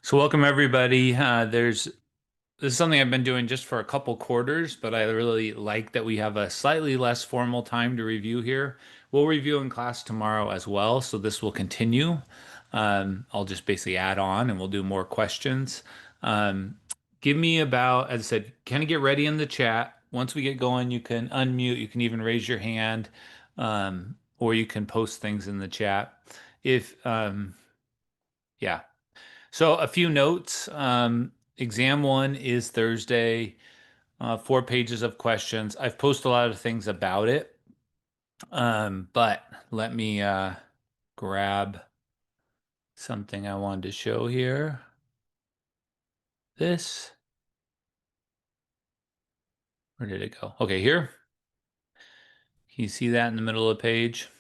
So welcome everybody. This is something I've been doing just for a couple quarters, but I really like that we have a slightly less formal time to review here. We'll review in class tomorrow as well, so this will continue. I'll just basically add on and we'll do more questions. Um, Give me about, as I said, kind of get ready in the chat. Once we get going, you can unmute, you can even raise your hand, or you can post things in the chat. Yeah. So a few notes. Exam one is Thursday, 4 pages of questions. I've posted a lot of things about it, but let me grab something I wanted to show here. This, where did it go? Okay, here. Can you see that in the middle of the page?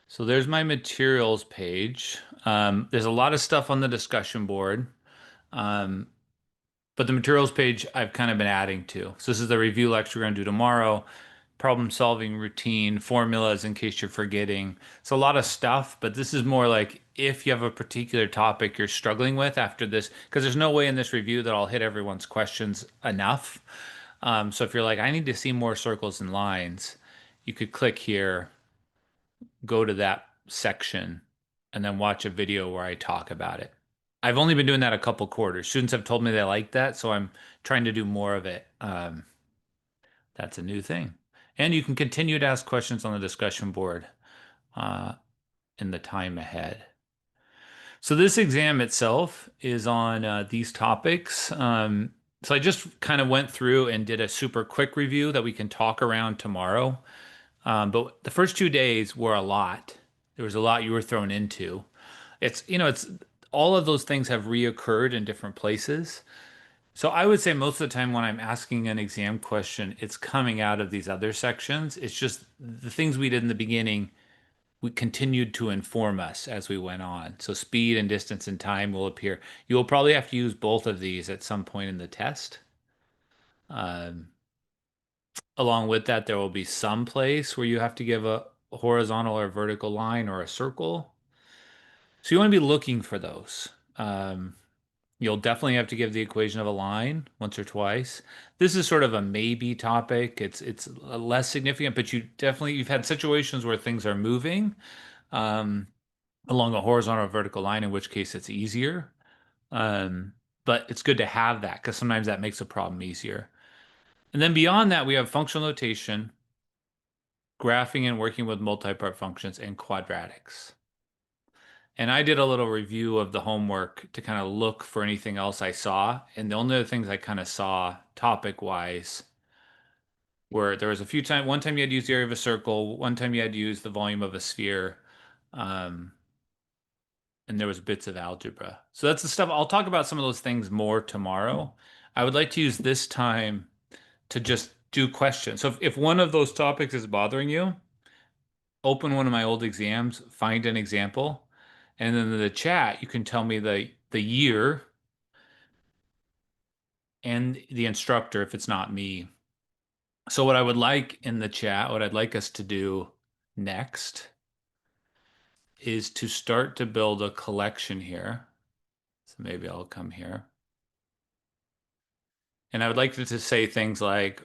So there's my materials page. There's a lot of stuff on the discussion board. Um, But the materials page I've kind of been adding to. So this is the review lecture we're going to do tomorrow. Problem solving routine, formulas in case you're forgetting. It's a lot of stuff, but this is more like if you have a particular topic you're struggling with after this, because there's no way in this review that I'll hit everyone's questions enough. So if you're like, I need to see more circles and lines, you could click here, go to that section, and then watch a video where I talk about it. I've only been doing that a couple quarters. Students have told me they like that, so I'm trying to do more of it. That's a new thing. And you can continue to ask questions on the discussion board uh, in the time ahead. So this exam itself is on these topics. So I just kind of went through and did a super quick review that we can talk around tomorrow. But the first 2 days were a lot. There was a lot you were thrown into. It's all of those things have reoccurred in different places. So I would say most of the time when I'm asking an exam question, it's coming out of these other sections. It's just the things we did in the beginning, we continued to inform us as we went on. So speed and distance and time will appear. You'll probably have to use both of these at some point in the test. Um, Along with that, there will be some place where you have to give a horizontal or vertical line or a circle. So you want to be looking for those. Um, You'll definitely have to give the equation of a line once or twice. This is sort of a maybe topic. It's less significant, but you've had situations where things are moving um, along a horizontal or vertical line, in which case it's easier. Um, but it's good to have that because sometimes that makes a problem easier. And then beyond that, we have functional notation, graphing and working with multipart functions, and quadratics. And I did a little review of the homework to kind of look for anything else I saw. And the only other things I kind of saw topic wise were there was a few times, one time you had to use the area of a circle, one time you had to use the volume of a sphere, um, and there was bits of algebra. So that's the stuff. I'll talk about some of those things more tomorrow. I would like to use this time to just do questions. So if one of those topics is bothering you, open one of my old exams, find an example, and then in the chat you can tell me the year and the instructor if it's not me. So what I would like in the chat, what I'd like us to do next is to start to build a collection here. So maybe I'll come here. And I would like to say things like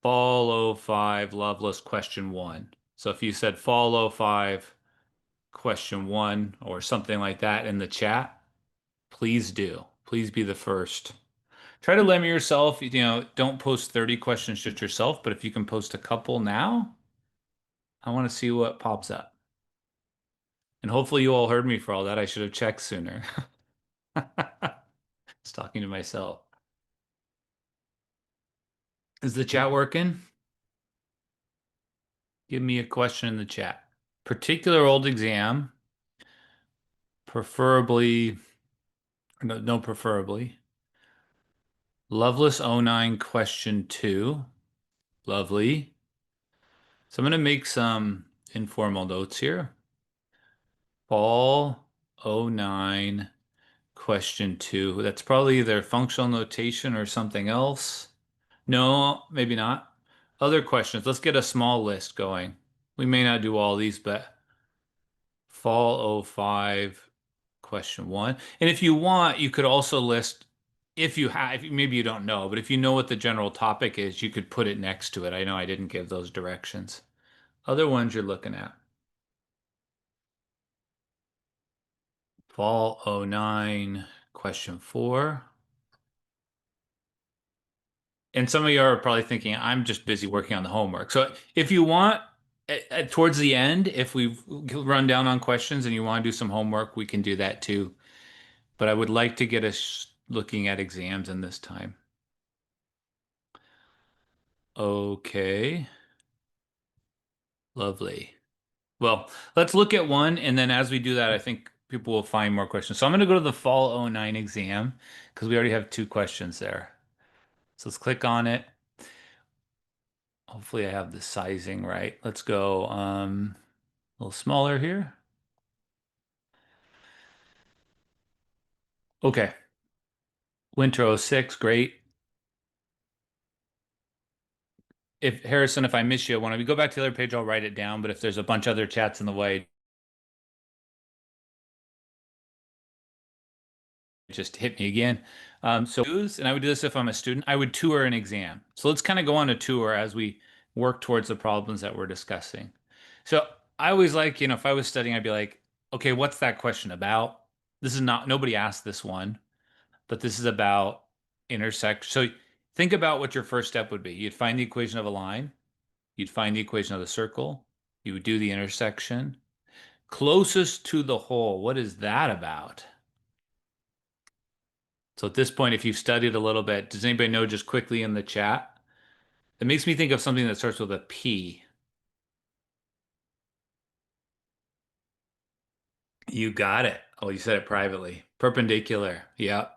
fall '05 Loveless question one. So if you said fall '05 question one or something like that in the chat, please do. Please be the first. Try to limit yourself, don't post 30 questions just yourself, but if you can post a couple now, I want to see what pops up. And hopefully you all heard me for all that. I should have checked sooner. Just talking to myself. Is the chat working? Give me a question in the chat. Particular old exam, preferably, no, preferably. Loveless '09 question 2. Lovely. So I'm going to make some informal notes here. Fall '09 question 2. That's probably either functional notation or something else. No, maybe not. Other questions. Let's get a small list going. We may not do all these, but fall '05 question one. And if you want, you could also list, if you have, maybe you don't know, but if you know what the general topic is, you could put it next to it. I know I didn't give those directions. Other ones you're looking at. Fall '09, question 4. And some of you are probably thinking, I'm just busy working on the homework. So if you want, towards the end, if we run down on questions and you want to do some homework, we can do that too. But I would like to get us looking at exams in this time. Okay, lovely. Well, let's look at one, and then as we do that, I think people will find more questions. So I'm going to go to the fall '09 exam because we already have 2 questions there. So let's click on it. Hopefully I have the sizing right. Let's go a little smaller here. Okay. Winter '06, great. If Harrison, if I miss you, when we go back to the other page, I'll write it down. But if there's a bunch of other chats in the way, just hit me again. And I would do this if I'm a student, I would tour an exam. So let's kind of go on a tour as we work towards the problems that we're discussing. So I always like, if I was studying, I'd be like, okay, what's that question about? This is not, nobody asked this one, but this is about intersection. So think about what your first step would be. You'd find the equation of a line, you'd find the equation of the circle, you would do the intersection. Closest to the hole, what is that about? So at this point, if you've studied a little bit, does anybody know just quickly in the chat? It makes me think of something that starts with a P. You got it. Oh, you said it privately. Perpendicular. Yep.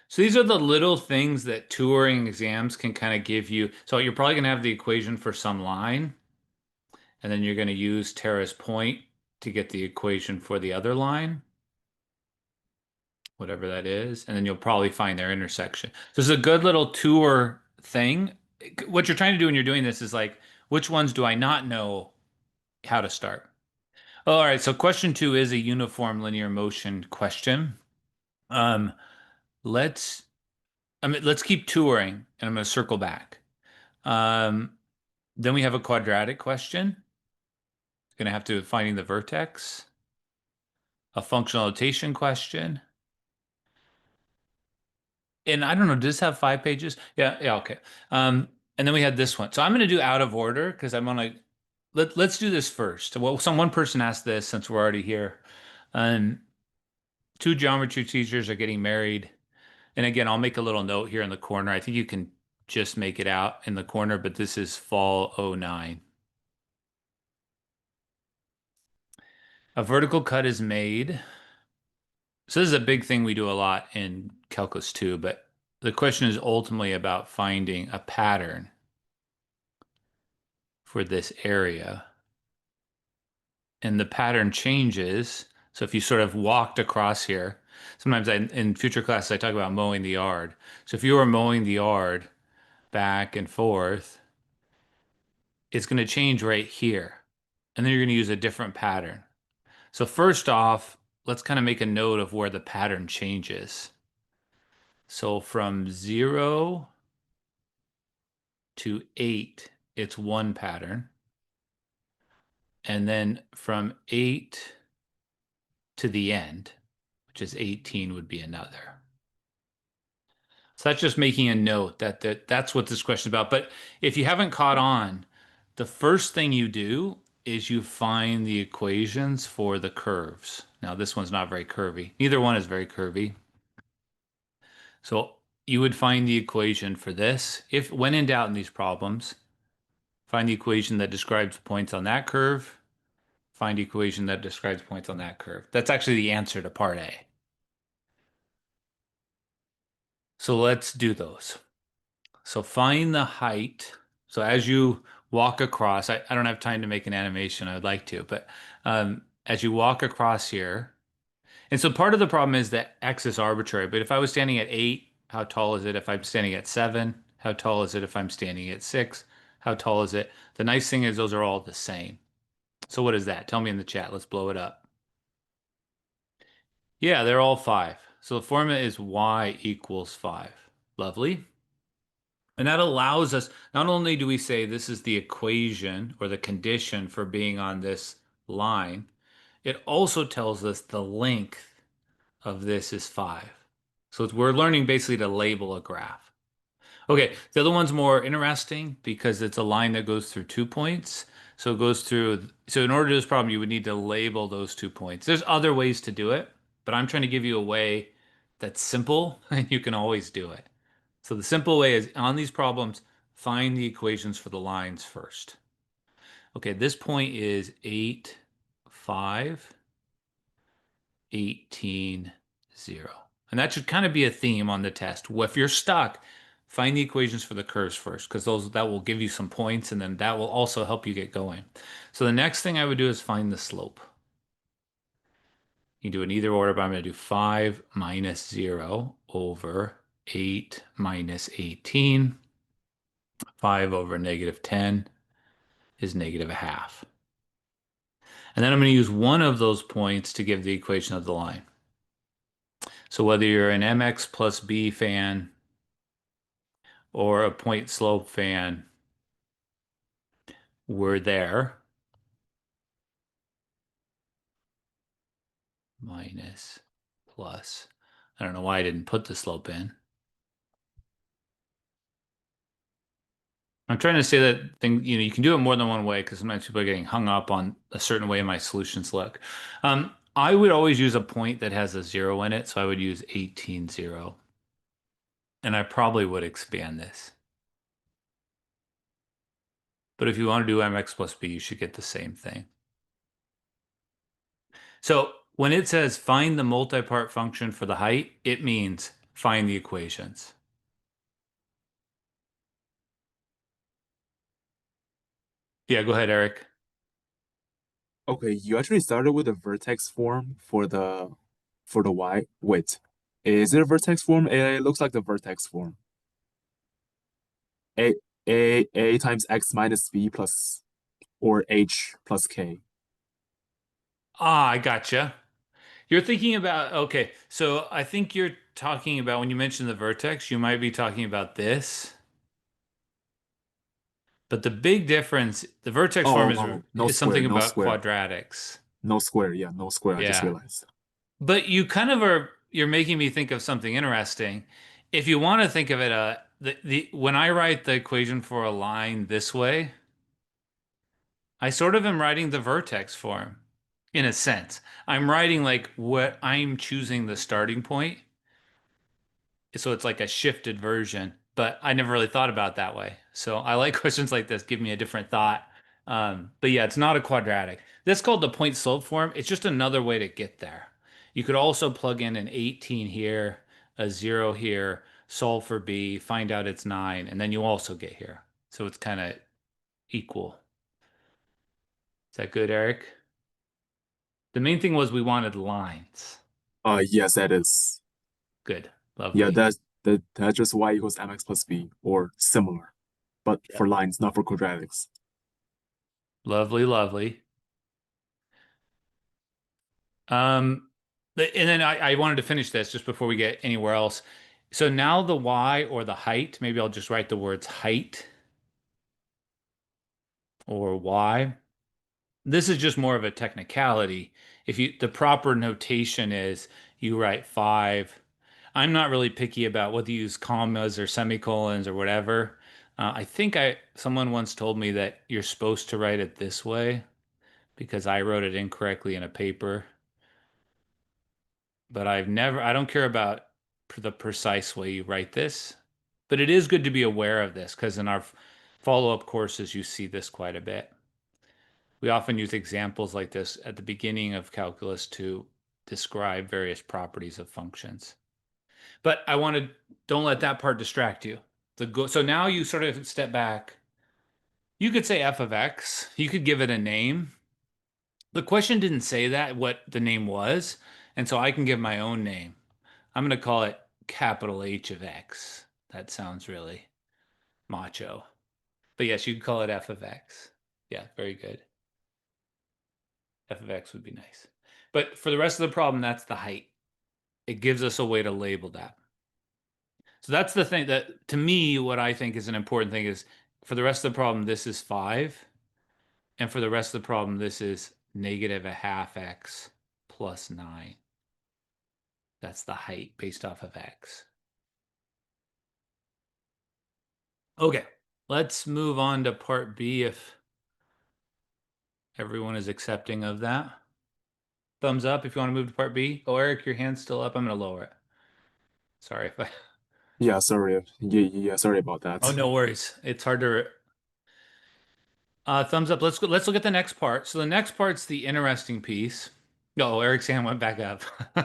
So these are the little things that touring exams can kind of give you. So you're probably going to have the equation for some line, and then you're going to use Tara's point to get the equation for the other line, whatever that is, and then you'll probably find their intersection. So this is a good little tour thing. What you're trying to do when you're doing this is like, which ones do I not know how to start? All right, so question 2 is a uniform linear motion question. Um, let's let's keep touring, and I'm going to circle back. Um, then we have a quadratic question. Going to have to finding the vertex, a functional notation question. And I don't know, does this have 5 pages? Yeah, okay. And then we had this one. So I'm going to do out of order because I'm going to let's do this first. Well, one person asked this since we're already here. Um, 2 geometry teachers are getting married. And again, I'll make a little note here in the corner. I think you can just make it out in the corner, but this is fall '09. A vertical cut is made. So this is a big thing we do a lot in Calculus 2, but the question is ultimately about finding a pattern for this area. And the pattern changes. So if you sort of walked across here, sometimes in future classes I talk about mowing the yard. So if you were mowing the yard back and forth, it's going to change right here. And then you're going to use a different pattern. So first off, let's kind of make a note of where the pattern changes. So from 0 to 8, it's one pattern. And then from 8 to the end, which is 18, would be another. So that's just making a note that's what this question is about. But if you haven't caught on, the first thing you do is you find the equations for the curves. Now, this one's not very curvy. Neither one is very curvy. So you would find the equation for this. If when in doubt in these problems, find the equation that describes points on that curve, find the equation that describes points on that curve. That's actually the answer to part A. So let's do those. So find the height. So as you walk across, I don't have time to make an animation. I would like to, but as you walk across here, and so part of the problem is that X is arbitrary, but if I was standing at 8, how tall is it? If I'm standing at 7, how tall is it? If I'm standing at 6, how tall is it? The nice thing is those are all the same. So what is that? Tell me in the chat. Let's blow it up. Yeah, they're all 5. So the formula is y equals 5. Lovely. And that allows us, not only do we say this is the equation or the condition for being on this line, it also tells us the length of this is 5. So we're learning basically to label a graph. Okay, the other one's more interesting because it's a line that goes through 2 points. So it goes through, so in order to do this problem, you would need to label those 2 points. There's other ways to do it, but I'm trying to give you a way that's simple and you can always do it. So the simple way is on these problems, find the equations for the lines first. Okay, this point is 8, 5, 18, 0. And that should kind of be a theme on the test. Well, if you're stuck, find the equations for the curves first, because that will give you some points, and then that will also help you get going. So the next thing I would do is find the slope. You can do it in either order, but I'm going to do 5 minus 0 over 8 minus 18. 5 over negative 10 is negative a half. And then I'm going to use one of those points to give the equation of the line. So whether you're an mx plus b fan or a point slope fan, we're there. Minus, plus. I don't know why I didn't put the slope in. I'm trying to say that thing, you can do it more than one way because sometimes people are getting hung up on a certain way my solutions look. I would always use a point that has a 0 in it, so I would use 18, 0. And I probably would expand this. But if you want to do mx plus b, you should get the same thing. So when it says find the multipart function for the height, it means find the equations. Yeah, go ahead, Eric. Okay, you actually started with a vertex form for the y. Wait, is it a vertex form? It looks like the vertex form. A a times x minus b plus or h plus k. Ah, I gotcha. You're thinking about, okay, so I think you're talking about when you mention the vertex, you might be talking about this. But the big difference, the vertex form No is square, something no about square, quadratics. no square. Yeah, no square. I just Yeah. realized. But you kind of you're making me think of something interesting. If you want to think of it, when I write the equation for a line this way, I sort of am writing the vertex form in a sense. I'm writing like what I'm choosing the starting point. So it's like a shifted version, but I never really thought about it that way. So I like questions like this, give me a different thought. But yeah, it's not a quadratic. That's called the point slope form. It's just another way to get there. You could also plug in an 18 here, a 0 here, solve for b, find out it's 9, and then you also get here. So it's kind of equal. Is that good, Eric? The main thing was we wanted lines. Yes, that is. Good. Yeah, Lovely. that's just y equals mx plus b or similar, but for lines, not for quadratics. Lovely, lovely. Um, and then I wanted to finish this just before we get anywhere else. So now the y or the height, maybe I'll just write the words height or y. This is just more of a technicality. The proper notation is you write 5. I'm not really picky about whether you use commas or semicolons or whatever. I think someone once told me that you're supposed to write it this way because I wrote it incorrectly in a paper. But I don't care about the precise way you write this. But it is good to be aware of this because in our follow-up courses, you see this quite a bit. We often use examples like this at the beginning of calculus to describe various properties of functions. But don't let that part distract you. So now you sort of step back. You could say f of x. You could give it a name. The question didn't say that, what the name was. And so I can give my own name. I'm going to call it capital H of X. That sounds really macho. But yes, you could call it f of X. Yeah, very good. F of X would be nice. But for the rest of the problem, that's the height. it gives us a way to label that. So that's the thing that to me, what I think is an important thing is for the rest of the problem, this is 5. And for the rest of the problem, this is negative a half x plus 9. That's the height based off of x. Okay, let's move on to part B if everyone is accepting of that. Thumbs up if you want to move to part B. Oh, Eric, your hand's still up. I'm going to lower it. Sorry if I. Yeah, sorry. Yeah, sorry about Oh, that. no worries. It's hard to. Thumbs up. Let's go. Let's look at the next part. So the next part's the interesting piece. Oh, Eric's hand went back up. Do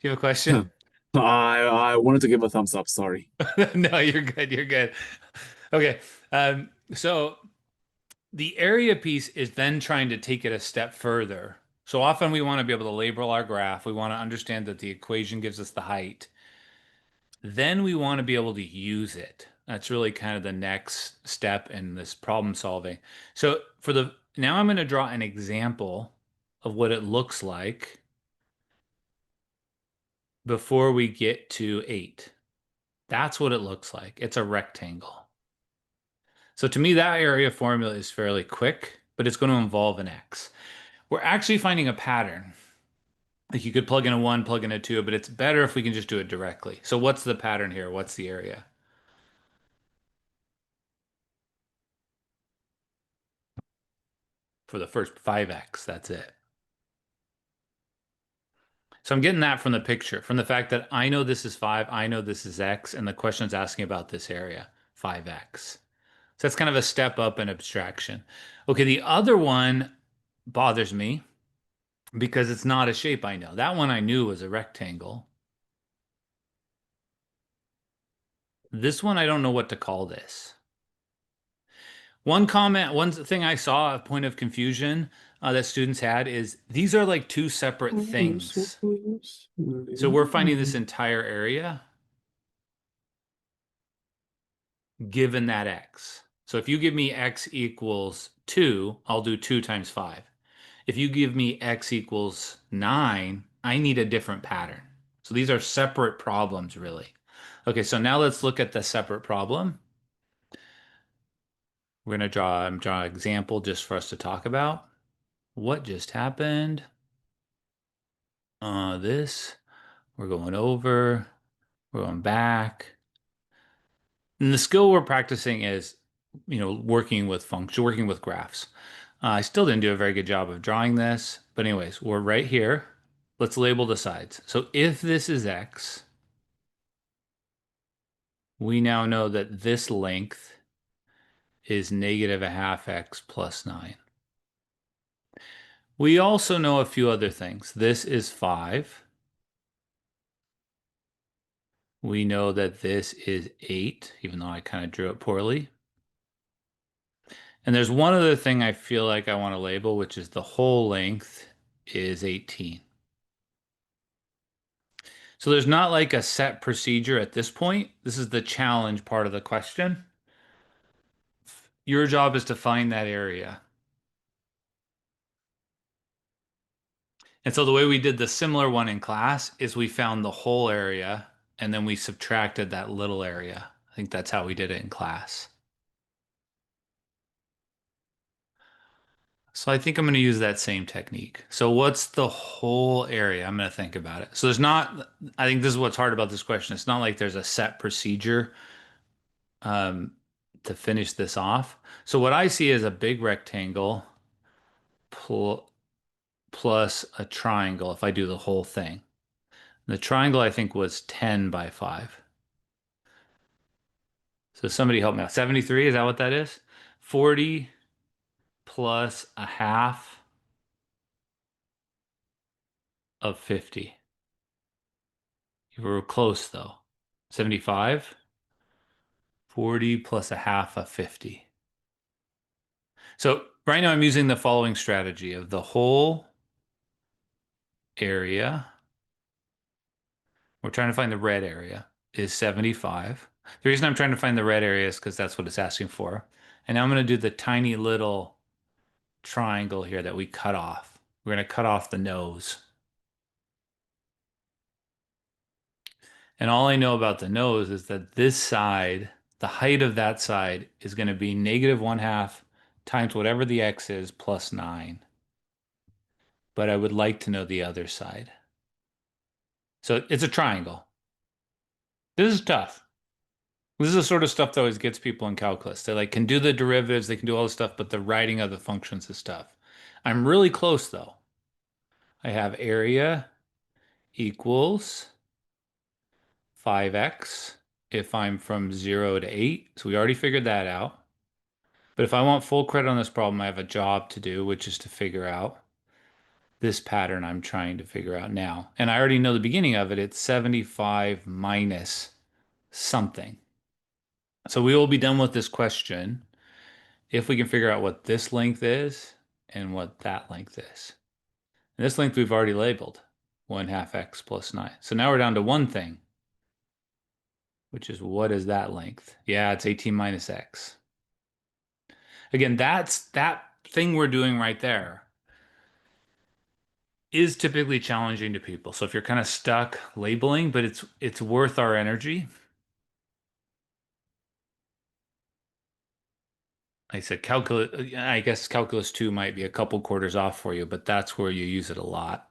you have a question? I wanted to give a thumbs up, sorry. No, you're good. You're good. Okay. So the area piece is then trying to take it a step further. So often we want to be able to label our graph. We want to understand that the equation gives us the height. Then we want to be able to use it. That's really kind of the next step in this problem solving. So now I'm going to draw an example of what it looks like before we get to 8. That's what it looks like. It's a rectangle. So to me, that area formula is fairly quick, but it's going to involve an x. We're actually finding a pattern. Like you could plug in a 1, plug in a 2, but it's better if we can just do it directly. So what's the pattern here? What's the area? For the first 5x, that's it. So I'm getting that from the picture, from the fact that I know this is 5, I know this is x, and the question's asking about this area, 5x. So that's kind of a step up in abstraction. Okay, the other one bothers me because it's not a shape I know. That one I knew was a rectangle. This one, I don't know what to call this. One thing I saw, a point of confusion that students had is these are like two separate things. So we're finding this entire area given that x. So if you give me x equals 2, I'll do 2 times 5. If you give me x equals 9, I need a different pattern. So these are separate problems, really. Okay, so now let's look at the separate problem. We're going to draw an example just for us to talk about. What just happened? This, we're going over, we're going back. And the skill we're practicing is, working with functions, working with graphs. I still didn't do a very good job of drawing this, but anyways, we're right here. Let's label the sides. So if this is x, we now know that this length is negative a half x plus 9. We also know a few other things. This is 5. We know that this is 8, even though I kind of drew it poorly. And there's one other thing I feel like I want to label, which is the whole length is 18. So there's not like a set procedure at this point. This is the challenge part of the question. Your job is to find that area. And so the way we did the similar one in class is we found the whole area and then we subtracted that little area. I think that's how we did it in class. So I think I'm going to use that same technique. So what's the whole area? I'm going to think about it. So I think this is what's hard about this question. It's not like there's a set procedure um, to finish this off. So what I see is a big rectangle pl plus a triangle if I do the whole thing. The triangle I think was 10 by 5. So somebody help me out. 73, is that what that is? 40 plus a half of 50. You were close though. 75, 40 plus a half of 50. So right now I'm using the following strategy of the whole area. We're trying to find the red area is 75. The reason I'm trying to find the red area is because that's what it's asking for. And now I'm going to do the tiny little triangle here that we cut off. We're going to cut off the nose. And all I know about the nose is that this side, the height of that side is going to be negative 1/2 times whatever the x is plus 9. But I would like to know the other side. So it's a triangle. This is tough. This is the sort of stuff that always gets people in calculus. They like can do the derivatives, they can do all this stuff, but the writing of the functions is tough. I'm really close though. I have area equals 5x if I'm from 0 to 8. So we already figured that out. But if I want full credit on this problem, I have a job to do, which is to figure out this pattern I'm trying to figure out now. And I already know the beginning of it. It's 75 minus something. So we will be done with this question if we can figure out what this length is and what that length is. And this length we've already labeled 1/2 x plus 9. So now we're down to one thing, which is what is that length? Yeah, it's 18 minus x. Again, that's that thing we're doing right there is typically challenging to people. So if you're kind of stuck labeling, but it's worth our energy. I said calculus, I guess calculus 2 might be a couple quarters off for you, but that's where you use it a lot.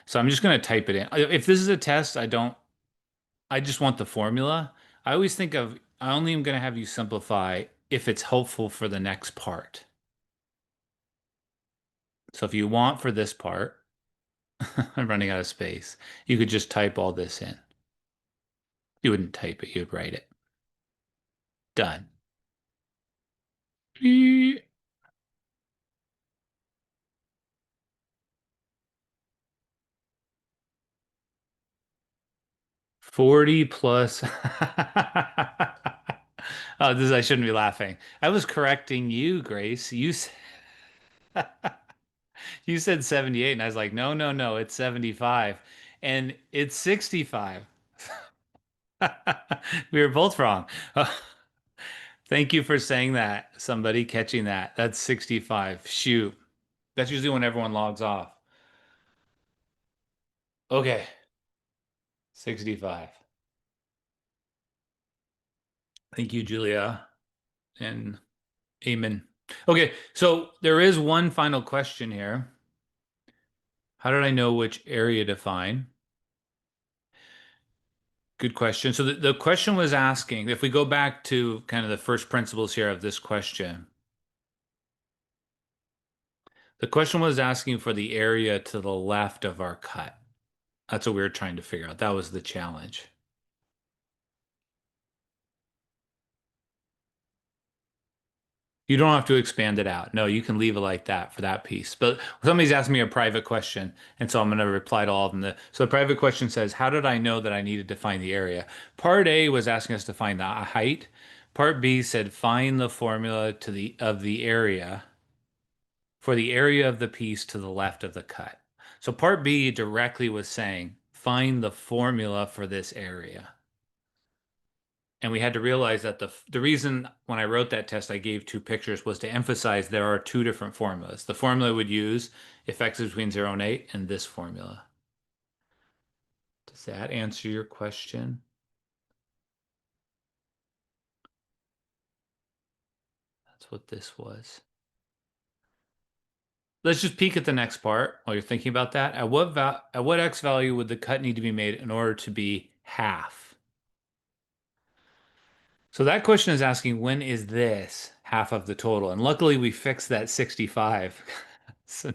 So I'm just going to type it in. If this is a test, I just want the formula. I always think of, I only am going to have you simplify if it's helpful for the next part. So if you want for this part, I'm running out of space, you could just type all this in. You wouldn't type it, you'd write it. Done. 40 plus. Oh, this I shouldn't be laughing. I was correcting you, Grace. You said 78, and I was like, no, no, no, it's 75. And it's 65. We were both wrong. Thank you for saying that. Somebody catching that. That's 65. Shoot. That's usually when everyone logs off. Okay, 65. Thank you, Julia. And amen. Okay, so there is one final question here. How did I know which area to find? Good question. So the question was asking, if we go back to kind of the first principles here of this question, the question was asking for the area to the left of our cut. That's what we were trying to figure out. That was the challenge. You don't have to expand it out. No, you can leave it like that for that piece. But somebody's asked me a private question, and so I'm going to reply to all of them. So the private question says, how did I know that I needed to find the area? Part A was asking us to find the height. Part B said, find the formula to the area for the area of the piece to the left of the cut. So part B directly was saying, find the formula for this area. And we had to realize that the reason when I wrote that test, I gave two pictures was to emphasize there are two different formulas. The formula we'd use if x is between 0 and 8 and this formula. Does that answer your question? That's what this was. Let's just peek at the next part while you're thinking about that. At what x value would the cut need to be made in order to be half? So that question is asking when is this half of the total? And luckily we fixed that 65. So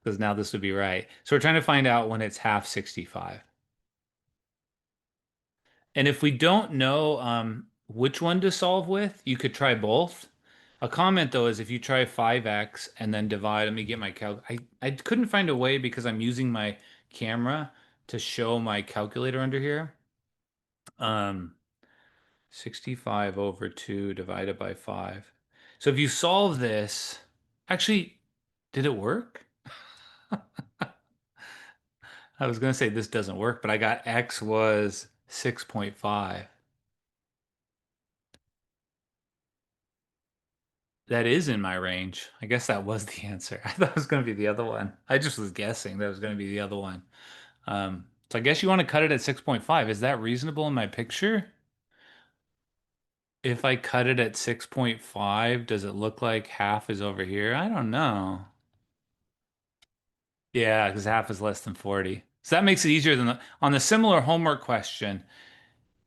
because now this would be right. So we're trying to find out when it's half 65. And if we don't know which one to solve with, you could try both. A comment though is if you try 5x and then divide, let me get my I couldn't find a way because I'm using my camera to show my calculator under here. 65 over 2 divided by 5. So if you solve this, actually, did it work? I was going to say this doesn't work, but I got x was 6.5. That is in my range. I guess that was the answer. I thought it was going to be the other one. I just was guessing that was going to be the other one. So I guess you want to cut it at 6.5. Is that reasonable in my picture? If I cut it at 6.5, does it look like half is over here? I don't know. Yeah, because half is less than 40. So that makes it easier than on the similar homework question,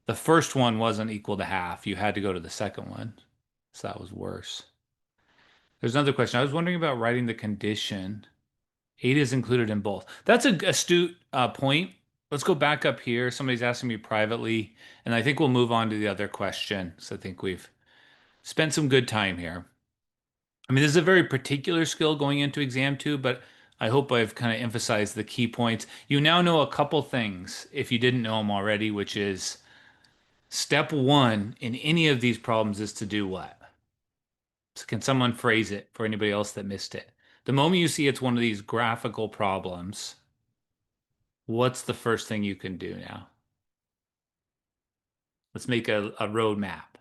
the first one wasn't equal to half. You had to go to the second one. So that was worse. There's another question. I was wondering about writing the condition. 8 is included in both. That's a astute point. Let's go back up here. Somebody's asking me privately, and I think we'll move on to the other question. So I think we've spent some good time here. I mean, this is a very particular skill going into exam two, but I hope I've kind of emphasized the key points. You now know a couple things if you didn't know them already, which is step one in any of these problems is to do what? So can someone phrase it for anybody else that missed it? The moment you see it's one of these graphical problems, what's the first thing you can do now? Let's make a road map.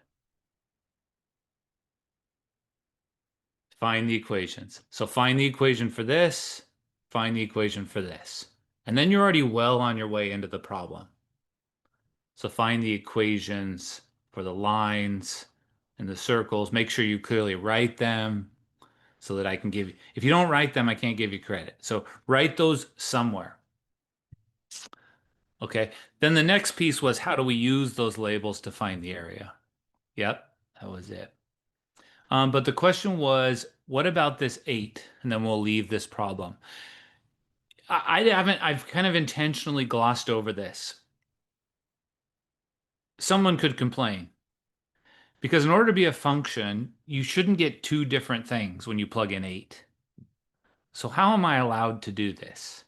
Find the equations. So find the equation for this, find the equation for this. And then you're already well on your way into the problem. So find the equations for the lines and the circles. Make sure you clearly write them so that I can give you, if you don't write them, I can't give you credit. So write those somewhere. Okay. Then the next piece was how do we use those labels to find the area? Yep, that was it. But the question was, what about this 8? And then we'll leave this problem. I've kind of intentionally glossed over this. Someone could complain because in order to be a function, you shouldn't get two different things when you plug in 8. So how am I allowed to do this?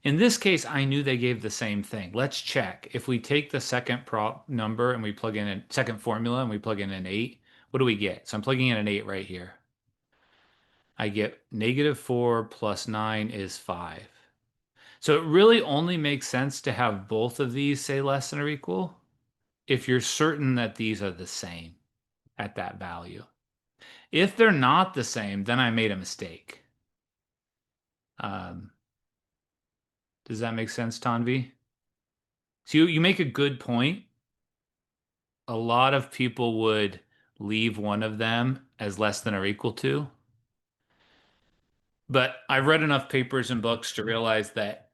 In this case, I knew they gave the same thing. Let's check. If we take the second prop number and we plug in a second formula and we plug in an 8, what do we get? So I'm plugging in an 8 right here. I get -4 plus 9 is 5. So it really only makes sense to have both of these say less than or equal if you're certain that these are the same at that value. If they're not the same, then I made a mistake. Um, does that make sense, Tanvi? So you make a good point. A lot of people would leave one of them as less than or equal to. But I've read enough papers and books to realize that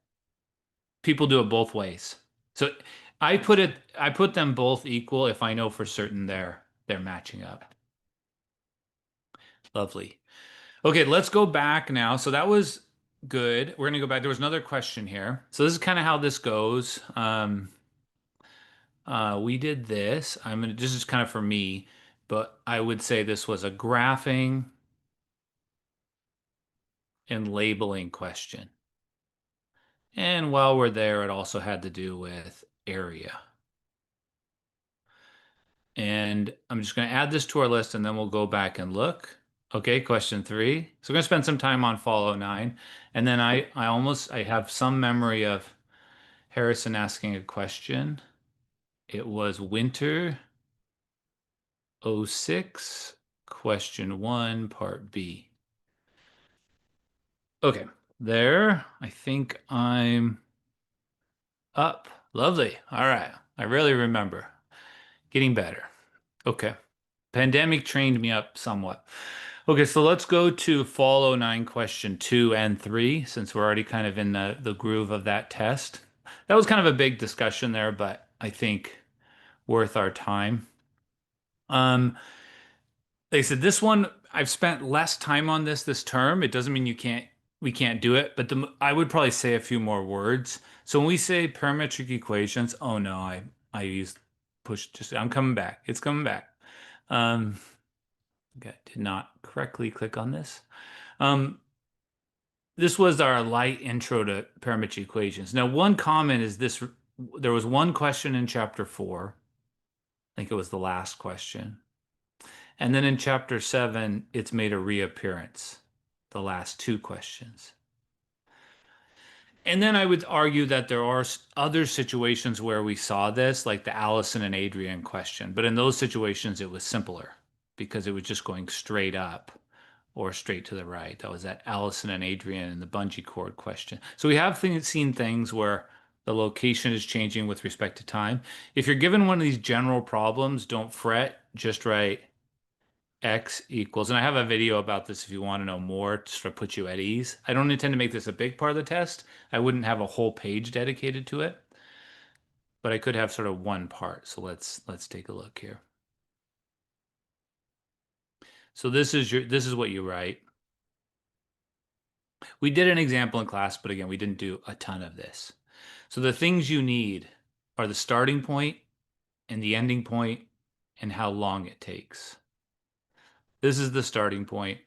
people do it both ways. So I put them both equal if I know for certain they're matching up. Lovely. Okay, let's go back now. So that was good. We're gonna go back. There was another question here. So this is kind of how this goes. We did this. This is kind of for me, but I would say this was a graphing and labeling question. And while we're there, it also had to do with area. And I'm just going to add this to our list and then we'll go back and look. Okay, question 3. So we're going to spend some time on fall 09. And then I have some memory of Harrison asking a question. It was winter '06, question 1, part B. Okay, there. I think I'm up. Lovely. All right. I really remember. Getting better. Okay. Pandemic trained me up somewhat. Okay, so let's go to fall '09 question 2 and 3, since we're already kind of in the groove of that test. That was kind of a big discussion there, but I think worth our time. Um, they said this one, I've spent less time on this term. It doesn't mean we can't do it, but I would probably say a few more words. So when we say parametric equations, oh no, I used push just I'm coming back. It's coming back. Um, okay, did not correctly click on this. This was our light intro to parametric equations. Now, one comment is this, there was one question in chapter 4. I think it was the last question. And then in chapter 7, it's made a reappearance, the last 2 questions. And then I would argue that there are other situations where we saw this, like the Allison and Adrian question. But in those situations, it was simpler because it was just going straight up or straight to the right. That was that Allison and Adrian and the bungee cord question. So we have seen things where The location is changing with respect to time. If you're given one of these general problems, don't fret. Just write x equals, and I have a video about this if you want to know more, just to put you at ease. I don't intend to make this a big part of the test. I wouldn't have a whole page dedicated to it, but I could have sort of one part. So let's take a look here. So this is what you write. We did an example in class, but again, we didn't do a ton of this. So the things you need are the starting point and the ending point and how long it takes. This is the starting point.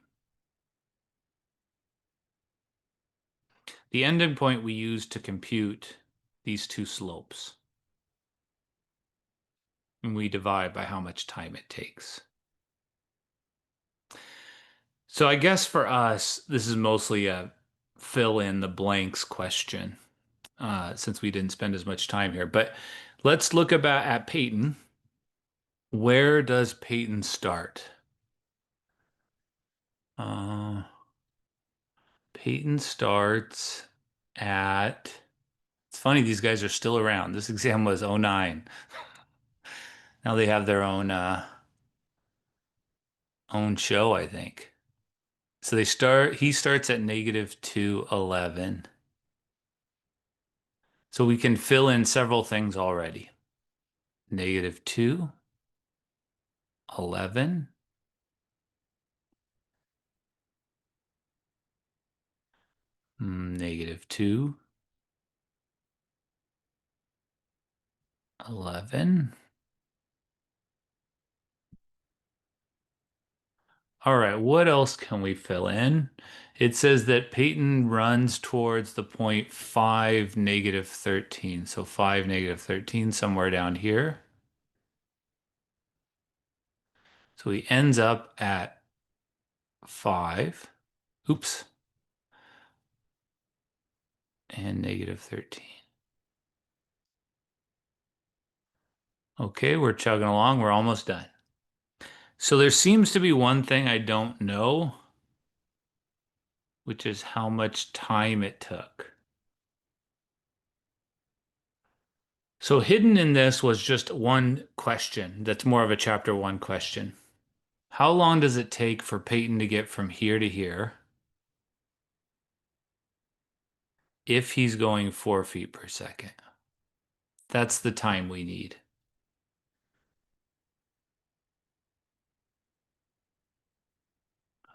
The ending point we use to compute these two slopes. And we divide by how much time it takes. So I guess for us, this is mostly a fill in the blanks question, since we didn't spend as much time here. But let's look at Peyton. Where does Peyton start? Uh, Peyton starts at, it's funny, these guys are still around. This exam was '09. Now they have their own show, I think. So he starts at -211. So we can fill in several things already. -211, -211. All right, what else can we fill in? It says that Peyton runs towards the point 5, -13. So 5, -13, somewhere down here. So he ends up at 5. Oops. And -13. Okay, we're chugging along. We're almost done. So there seems to be one thing I don't know, which is how much time it took. So hidden in this was just one question that's more of a chapter 1 question. How long does it take for Peyton to get from here to here if he's going 4 feet per second? That's the time we need.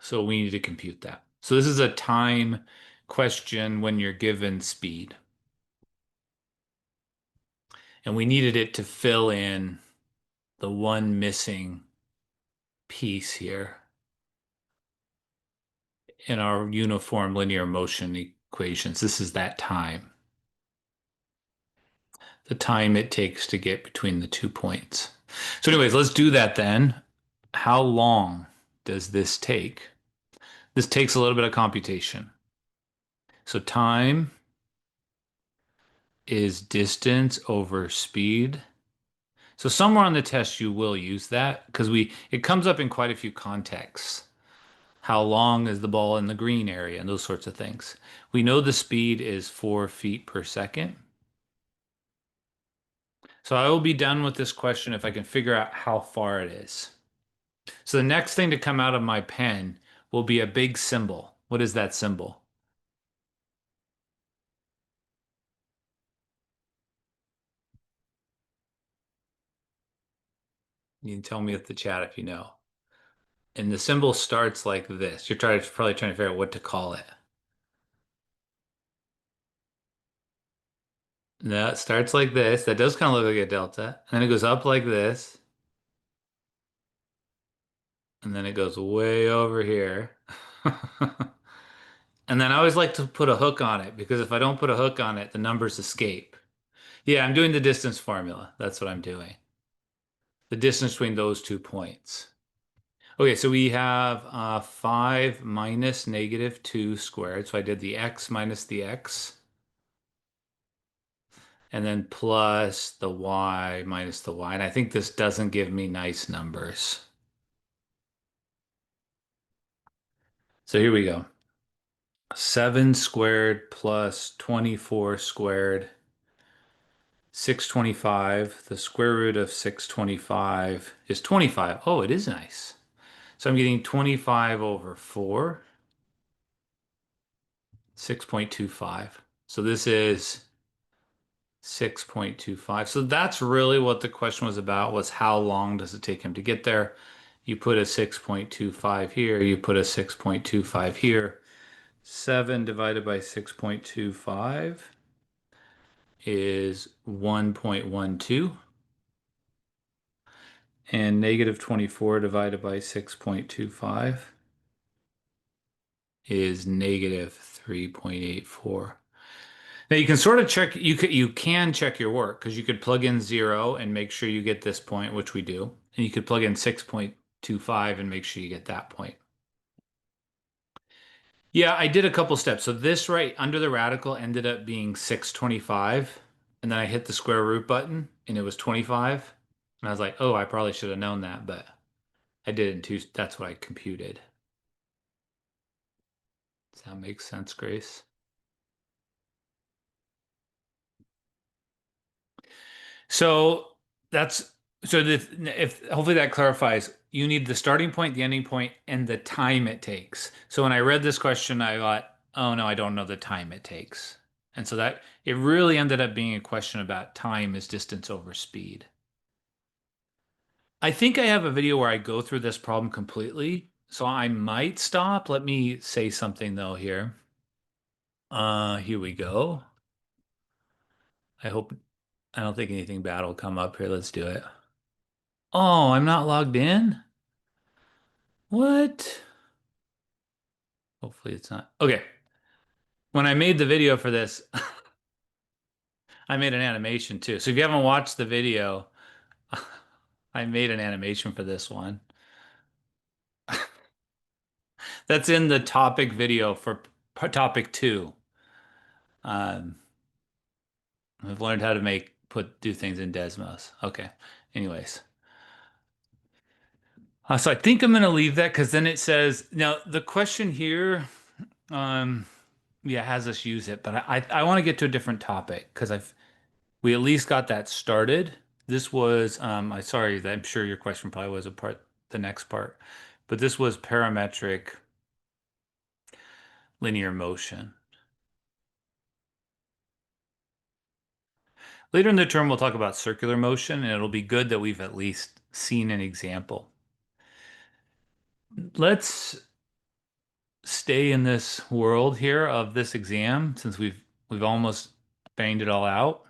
So we need to compute that. So this is a time question when you're given speed. And we needed it to fill in the one missing piece here in our uniform linear motion equations. This is that time. The time it takes to get between the 2 points. So anyways, let's do that then. How long does this take? This takes a little bit of computation. So time is distance over speed. So somewhere on the test you will use that because it comes up in quite a few contexts. How long is the ball in the green area and those sorts of things. We know the speed is 4 feet per second. So I will be done with this question if I can figure out how far it is. So the next thing to come out of my pen will be a big symbol. What is that symbol? You can tell me at the chat if you know. And the symbol starts like this. Probably trying to figure out what to call it. No, it starts like this. That does kind of look like a delta. And then it goes up like this. And then it goes way over here. And then I always like to put a hook on it because if I don't put a hook on it, the numbers escape. Yeah, I'm doing the distance formula. That's what I'm doing. The distance between those 2 points. Okay, so we have 5 minus -2 squared. So I did the x minus the x. And then plus the y minus the y. And I think this doesn't give me nice numbers. So here we go. 7 squared plus 24 squared 625. The square root of 625 is 25. Oh, it is nice. So I'm getting 25 over 4, 6.25. So this is 6.25. So that's really what the question was about, was how long does it take him to get there? You put a 6.25 here, you put a 6.25 here. 7 divided by 6.25 is 1.12. And negative 24 divided by 6.25 is negative 3.84. Now you can sort of check, you can check your work because you could plug in 0 and make sure you get this point, which we do. And you could plug in 6.25 and make sure you get that point. Yeah, I did a couple steps. So this right under the radical ended up being 625. And then I hit the square root button and it was 25. And I was like, oh, I probably should have known that, but I did it in two. That's what I computed. Does that make sense, Grace? So that's so if hopefully that clarifies. You need the starting point, the ending point, and the time it takes. So when I read this question, I thought, oh no, I don't know the time it takes. And so that it really ended up being a question about time is distance over speed. I think I have a video where I go through this problem completely, so I might stop. Let me say something though here. Here we go. I hope I don't think anything bad will come up here. Let's do it. Oh, I'm not logged in? What? Hopefully it's not. Okay. When I made the video for this, I made an animation too. So if you haven't watched the video, I made an animation for this one. That's in the topic video for topic 2. Um, I've learned how to do things in Desmos. Okay. Anyways. So I think I'm going to leave that because then it says, now the question here, um, yeah, has us use it, but I want to get to a different topic because we at least got that started. This was I'm sure your question probably was the next part, but this was parametric linear motion. Later in the term, we'll talk about circular motion, and it'll be good that we've at least seen an example. Let's stay in this world here of this exam since we've almost banged it all out.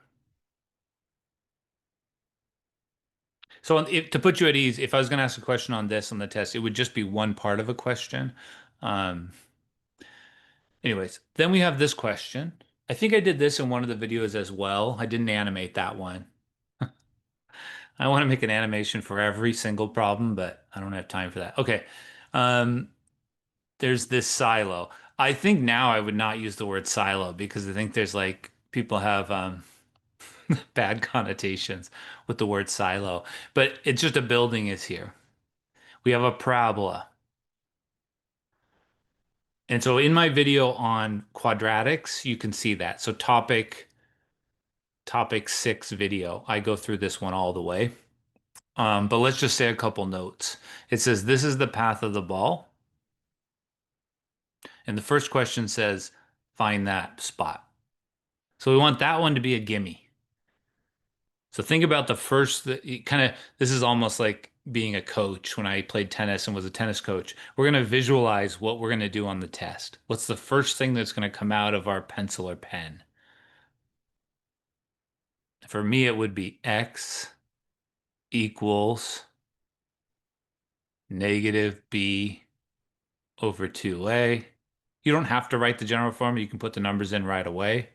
So to put you at ease, if I was going to ask a question on this on the test, it would just be one part of a question. Um, Anyways, then we have this question. I think I did this in one of the videos as well. I didn't animate that one. I want to make an animation for every single problem, but I don't have time for that. Okay. Um, there's this silo. I think now I would not use the word silo because I think there's like people have bad connotations with the word silo, but it's just a building is here. We have a parabola. And so in my video on quadratics, you can see that. So topic 6 video, I go through this one all the way. But let's just say a couple notes. It says this is the path of the ball. And the first question says find that spot. So we want that one to be a gimme. So think about the first this is almost like being a coach when I played tennis and was a tennis coach. We're going to visualize what we're going to do on the test. What's the first thing that's going to come out of our pencil or pen? For me, it would be x equals negative b over 2a. You don't have to write the general formula. You can put the numbers in right away.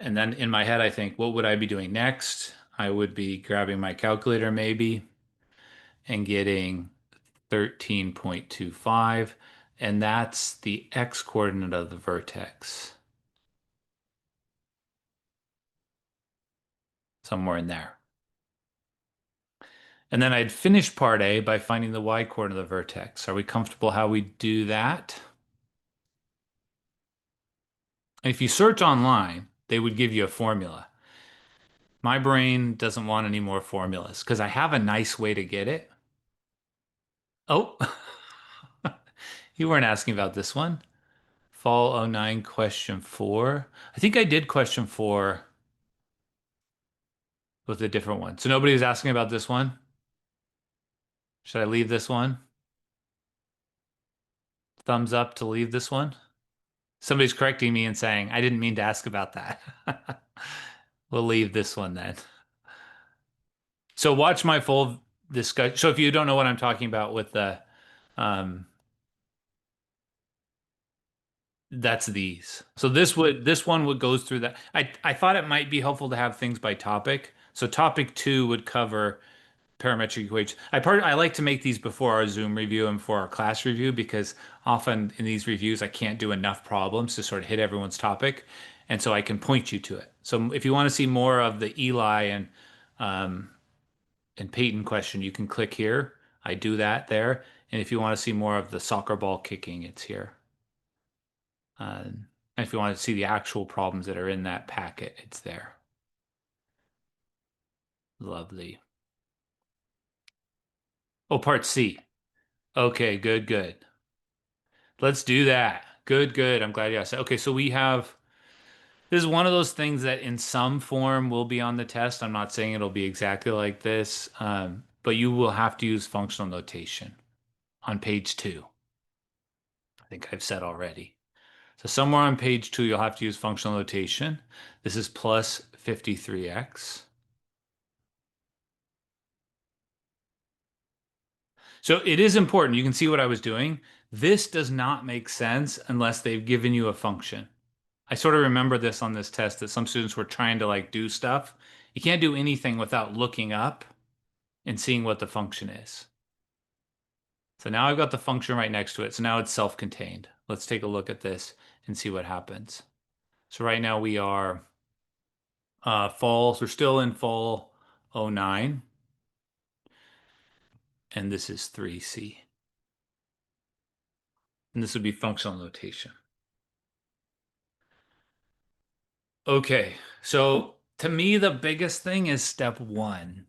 And then in my head, I think, what would I be doing next? I would be grabbing my calculator maybe and getting 13.25. And that's the x coordinate of the vertex. Somewhere in there. And then I'd finish part A by finding the y coordinate of the vertex. Are we comfortable how we do that? If you search online, they would give you a formula. My brain doesn't want any more formulas because I have a nice way to get it. Oh, you weren't asking about this one. Fall '09 question 4. I think I did question 4 with a different one. So nobody was asking about this one. Should I leave this one? Thumbs up to leave this one. Somebody's correcting me and saying, I didn't mean to ask about that. We'll leave this one then. So watch my full discussion. So if you don't know what I'm talking about with the, um, that's these. So this one would goes through that. I thought it might be helpful to have things by topic. So topic 2 would cover parametric equations. I like to make these before our Zoom review and for our class review because often in these reviews I can't do enough problems to sort of hit everyone's topic, and so I can point you to it. So if you want to see more of the Eli um, and Peyton question, you can click here. I do that there, and if you want to see more of the soccer ball kicking, it's here. And if you want to see the actual problems that are in that packet, it's there. Lovely. Oh, part C. Okay, good, good. Let's do that. Good, good. I'm glad you asked that. Okay, so we have this is one of those things that in some form will be on the test. I'm not saying it'll be exactly like this, but you will have to use functional notation on page 2. I think I've said already. So somewhere on page 2, you'll have to use functional notation. This is plus 53x. So it is important. You can see what I was doing. This does not make sense unless they've given you a function. I sort of remember this on this test that some students were trying to like do stuff. You can't do anything without looking up and seeing what the function is. So now I've got the function right next to it. So now it's self-contained. Let's take a look at this and see what happens. So right now we are fall. So we're still in fall '09, and this is 3C. And this would be functional notation. Okay, so to me, the biggest thing is step 1.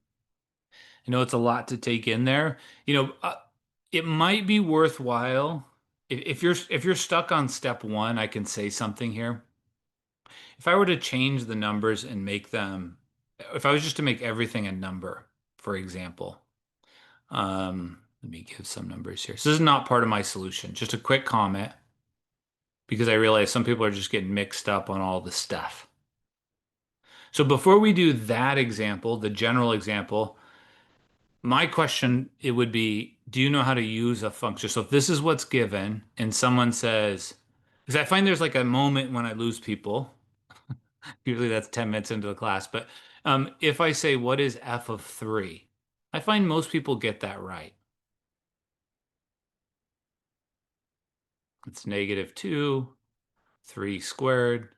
I know it's a lot to take in there. It might be worthwhile if you're stuck on step 1, I can say something here. If I were to change the numbers and make them, if I was just to make everything a number, for example, let me give some numbers here. So this is not part of my solution. Just a quick comment because I realize some people are just getting mixed up on all the stuff. So before we do that example, the general example, my question, it would be, do you know how to use a function? So if this is what's given and someone says, because I find there's like a moment when I lose people, usually that's 10 minutes into the class, but if I say, what is f of 3? I find most people get that right. It's -2, 3 squared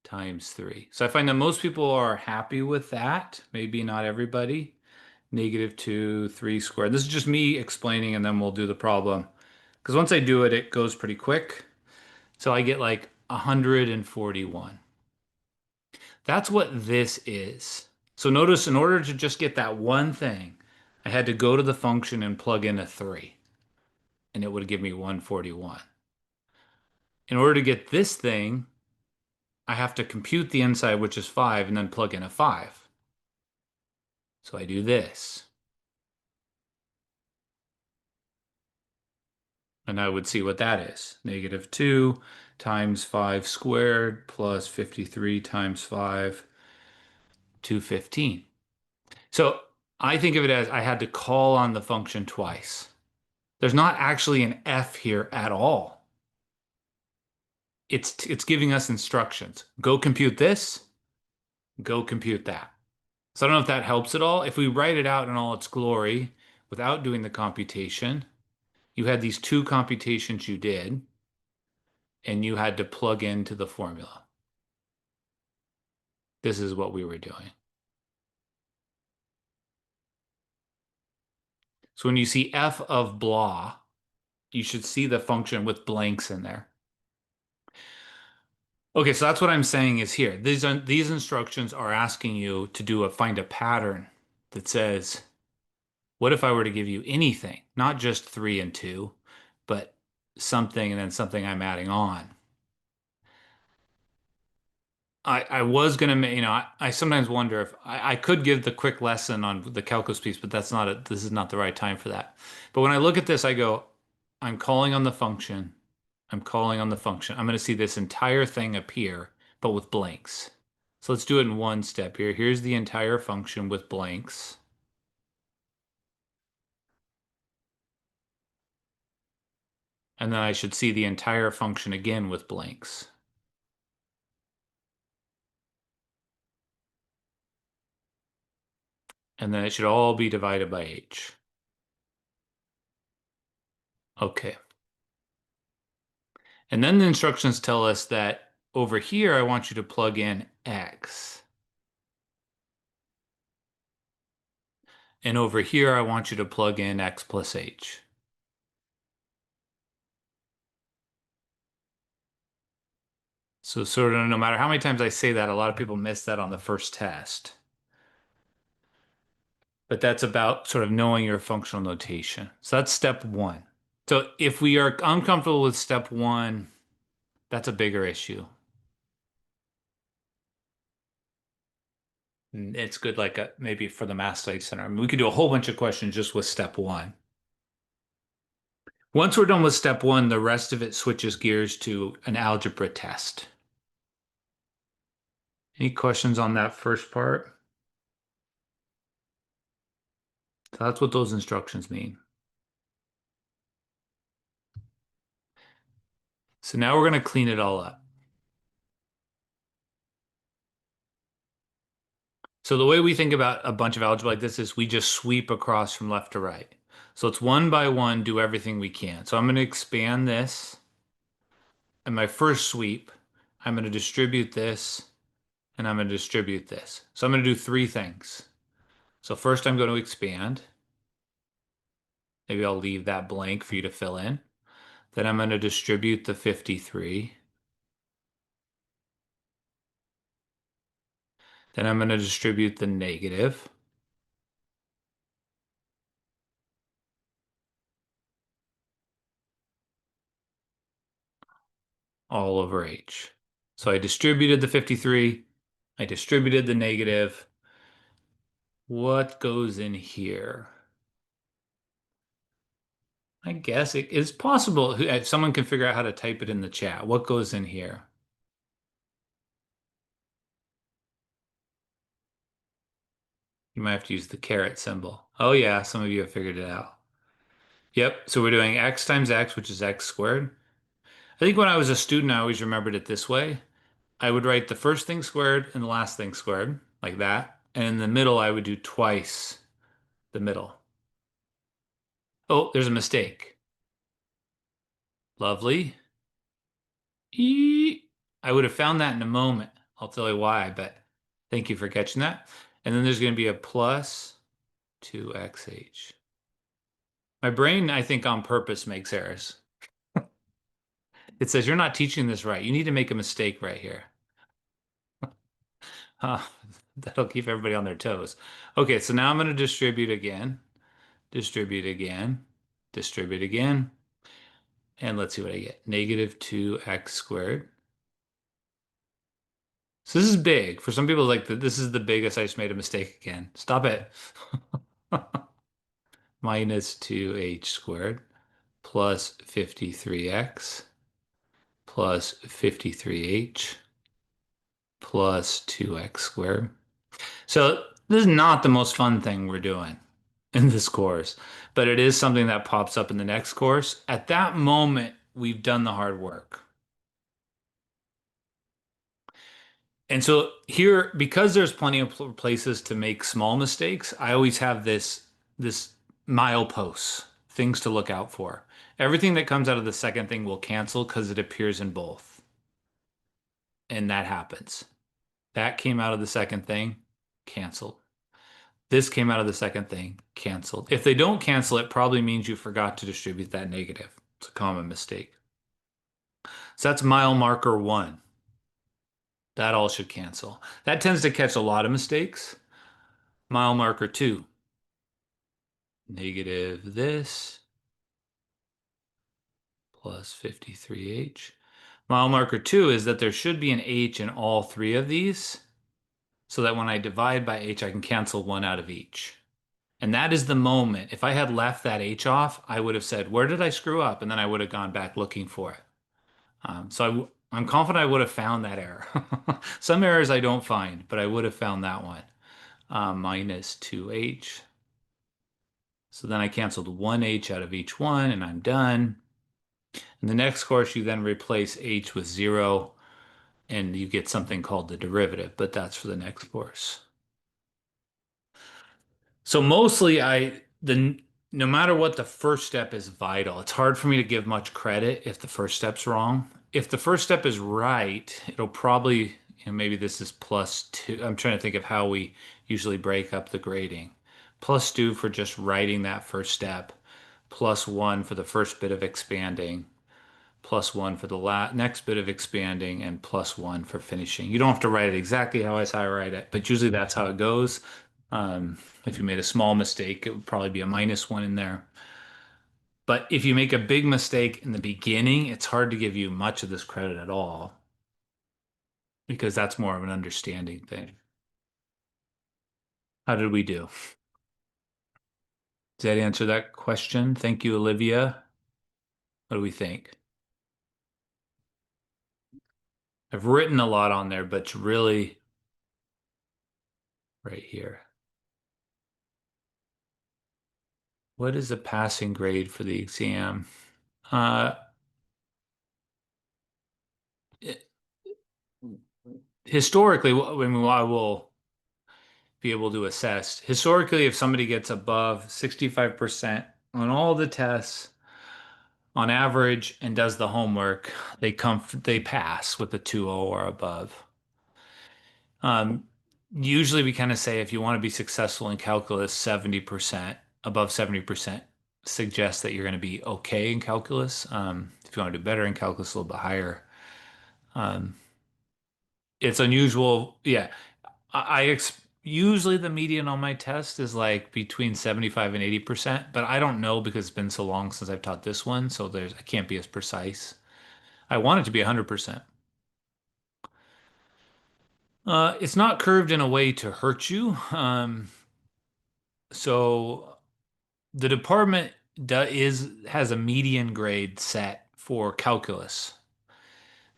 times 3. So I find that most people are happy with that. Maybe not everybody. -2, 3 squared. This is just me explaining, and then we'll do the problem. Because once I do it, it goes pretty quick. So I get like 141. That's what this is. So notice in order to just get that one thing, I had to go to the function and plug in a 3, and it would give me 141. In order to get this thing, I have to compute the inside, which is 5, and then plug in a 5. So I do this. And I would see what that is. -2 times 5 squared plus 53 times 5, 215. So I think of it as I had to call on the function twice. There's not actually an f here at all. It's giving us instructions. Go compute this, go compute that. So I don't know if that helps at all. If we write it out in all its glory without doing the computation, you had these 2 computations you did, and you had to plug into the formula. This is what we were doing. So when you see f of blah, you should see the function with blanks in there. Okay, so that's what I'm saying is here. These instructions are asking you to find a pattern that says, what if I were to give you anything, not just three and two, but something and then something I'm adding on. I was gonna make, I sometimes wonder if I could give the quick lesson on the calculus piece, but this is not the right time for that. But when I look at this, I go, I'm calling on the function. I'm calling on the function. I'm going to see this entire thing appear, but with blanks. So let's do it in one step here. Here's the entire function with blanks. And then I should see the entire function again with blanks. And then it should all be divided by h. Okay. And then the instructions tell us that over here, I want you to plug in x. And over here, I want you to plug in x plus h. So sort of no matter how many times I say that, a lot of people miss that on the first test. But that's about sort of knowing your functional notation. So that's step one. So if we are uncomfortable with step one, that's a bigger issue. It's good, like maybe for the Math Study Center. I mean, we could do a whole bunch of questions just with step one. Once we're done with step one, the rest of it switches gears to an algebra test. Any questions on that first part? So that's what those instructions mean. So now we're going to clean it all up. So the way we think about a bunch of algebra like this is we just sweep across from left to right. So it's one by one, do everything we can. So I'm going to expand this. And my first sweep, I'm going to distribute this, and I'm going to distribute this. So I'm going to do three things. So first I'm going to expand. Maybe I'll leave that blank for you to fill in. Then I'm going to distribute the 53. Then I'm going to distribute the negative. All over H. So I distributed the 53. I distributed the negative. What goes in here? I guess it is possible. If someone can figure out how to type it in the chat. What goes in here? You might have to use the caret symbol. Oh yeah, some of you have figured it out. Yep, so we're doing x times x, which is x squared. I think when I was a student, I always remembered it this way. I would write the first thing squared and the last thing squared, like that. And in the middle, I would do twice the middle. Oh, there's a mistake. Lovely. I would have found that in a moment. I'll tell you why, but thank you for catching that. And then there's going to be a plus 2xh. My brain, I think, on purpose makes errors. It says, you're not teaching this right. You need to make a mistake right here. Huh, that'll keep everybody on their toes. Okay, so now I'm going to distribute again, distribute again, distribute again. And let's see what I get. Negative 2x squared. So this is big. For some people, like this is the biggest. I just made a mistake again. Stop it. Minus 2h squared plus 53x plus 53h plus 2x squared. So this is not the most fun thing we're doing in this course, but it is something that pops up in the next course. At that moment, we've done the hard work. And so here, because there's plenty of places to make small mistakes, I always have this mileposts, things to look out for. Everything that comes out of the second thing will cancel because it appears in both. And that happens. That came out of the second thing, canceled. This came out of the second thing, canceled. If they don't cancel, it probably means you forgot to distribute that negative. It's a common mistake. So that's mile marker one. That all should cancel. That tends to catch a lot of mistakes. Mile marker 2, negative this plus 53h. Mile marker 2 is that there should be an h in all three of these so that when I divide by h, I can cancel one out of each. And that is the moment. If I had left that h off, I would have said, where did I screw up? And then I would have gone back looking for it. I'm confident I would have found that error. Some errors I don't find, but I would have found that one. Minus 2h. So then I canceled 1h out of each one, and I'm done. In the next course, you then replace h with 0, and you get something called the derivative, but that's for the next course. So mostly no matter what, the first step is vital. It's hard for me to give much credit if the first step's wrong. If the first step is right, it'll probably, maybe this is +2. I'm trying to think of how we usually break up the grading. +2 for just writing that first step, +1 for the first bit of expanding, +1 for the next bit of expanding, and +1 for finishing. You don't have to write it exactly how I write it, but usually that's how it goes. If you made a small mistake, it would probably be a -1 in there. But if you make a big mistake in the beginning, it's hard to give you much of this credit at all because that's more of an understanding thing. How did we do? Does that answer that question? Thank you, Olivia. What do we think? I've written a lot on there, but it's really right here. What is the passing grade for the exam? Uh, Historically, I mean, I will be able to assess. Historically, if somebody gets above 65% on all the tests on average and does the homework, they pass with a 2.0 or above. Um, Usually we kind of say if you want to be successful in calculus, 70%, above 70% suggests that you're going to be okay in calculus. If you want to do better in calculus, a little bit higher. Um, it's unusual. Yeah. Usually the median on my test is like between 75 and 80%, but I don't know because it's been so long since I've taught this one, so I can't be as precise. I want it to be 100%. It's not curved in a way to hurt you. So the department has a median grade set for calculus.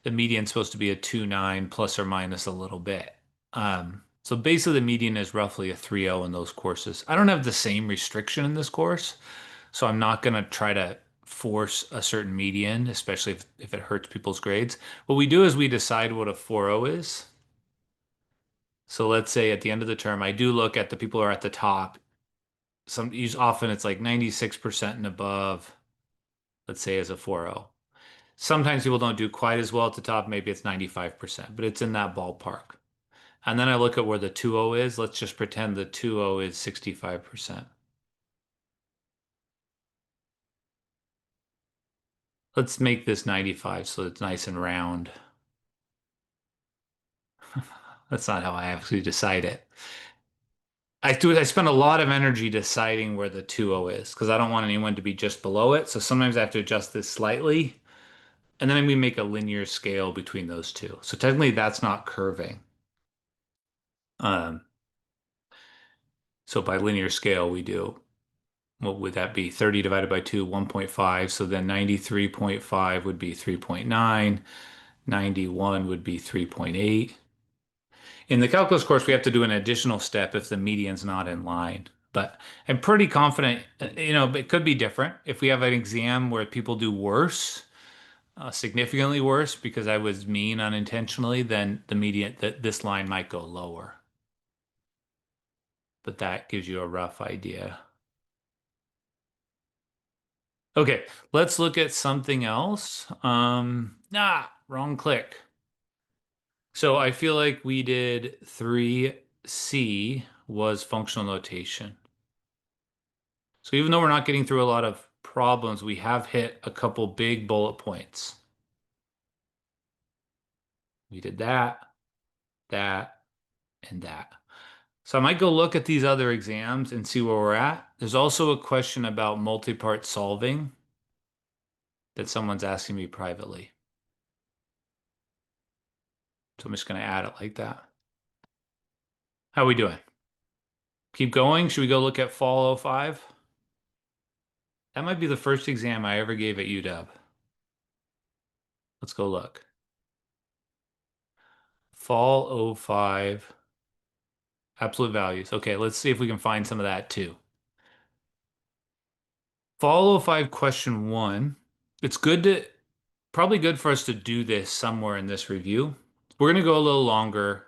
The median's supposed to be a 2.9 plus or minus a little bit. So basically the median is roughly a 3.0 in those courses. I don't have the same restriction in this course, so I'm not going to try to force a certain median, especially if it hurts people's grades. What we do is we decide what a 4.0 is. So let's say at the end of the term, I do look at the people who are at the top. Often it's like 96% and above, let's say as a 4.0. Sometimes people don't do quite as well at the top. Maybe it's 95%, but it's in that ballpark. And then I look at where the 2.0 is. Let's just pretend the 2.0 is 65%. Let's make this 95 so it's nice and round. That's not how I actually decide it. I spend a lot of energy deciding where the 2.0 is because I don't want anyone to be just below it. So sometimes I have to adjust this slightly. And then we make a linear scale between those two. So technically that's not curving. Um, so by linear scale, we do, what would that be? 30 divided by 2, 1.5. So then 93.5 would be 3.9. 91 would be 3.8. In the calculus course, we have to do an additional step if the median's not in line. But I'm pretty confident, it could be different. If we have an exam where people do worse, significantly worse because I was mean unintentionally, then the median, this line might go lower. But that gives you a rough idea. Okay, let's look at something else. Wrong click. So I feel like we did 3C was functional notation. So even though we're not getting through a lot of problems, we have hit a couple big bullet points. We did that. that, and that. So I might go look at these other exams and see where we're at. There's also a question about multi-part solving that someone's asking me privately. So I'm just going to add it like that. How are we doing? Keep going. Should we go look at Fall '05? That might be the first exam I ever gave at UW. Let's go look. Fall '05, absolute values. Okay, let's see if we can find some of that too. Fall '05 question one. It's good to, probably good for us to do this somewhere in this review. We're going to go a little longer.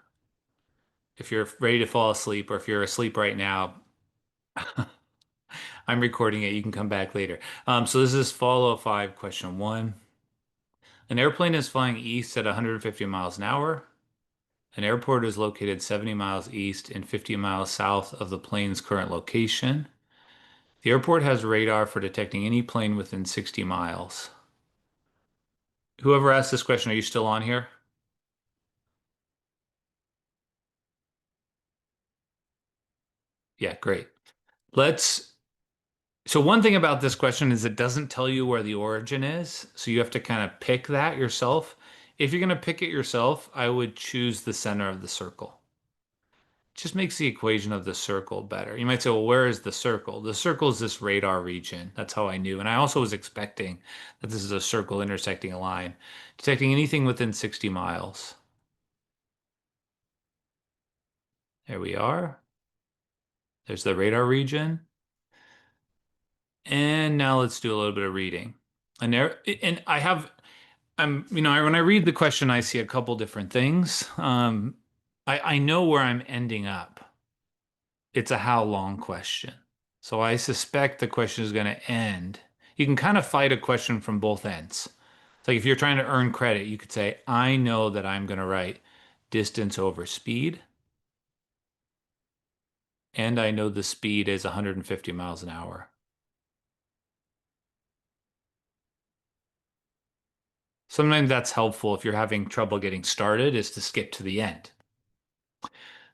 If you're ready to fall asleep or if you're asleep right now, I'm recording it. You can come back later. So this is Fall '05 question one. An airplane is flying east at 150 miles an hour. An airport is located 70 miles east and 50 miles south of the plane's current location. The airport has radar for detecting any plane within 60 miles. Whoever asked this question, are you still on here? Yeah, great. Let's. So one thing about this question is it doesn't tell you where the origin is, so you have to kind of pick that yourself. If you're going to pick it yourself, I would choose the center of the circle. Just makes the equation of the circle better. You might say, well, where is the circle? The circle is this radar region. That's how I knew. And I also was expecting that this is a circle intersecting a line, detecting anything within 60 miles. There we are. There's the radar region. And now let's do a little bit of reading. And when I read the question, I see a couple different things. I know where I'm ending up. It's a how long question. So I suspect the question is going to end. You can kind of fight a question from both ends. It's like if you're trying to earn credit, you could say, I know that I'm going to write distance over speed, and I know the speed is 150 miles an hour. Sometimes that's helpful if you're having trouble getting started, is to skip to the end.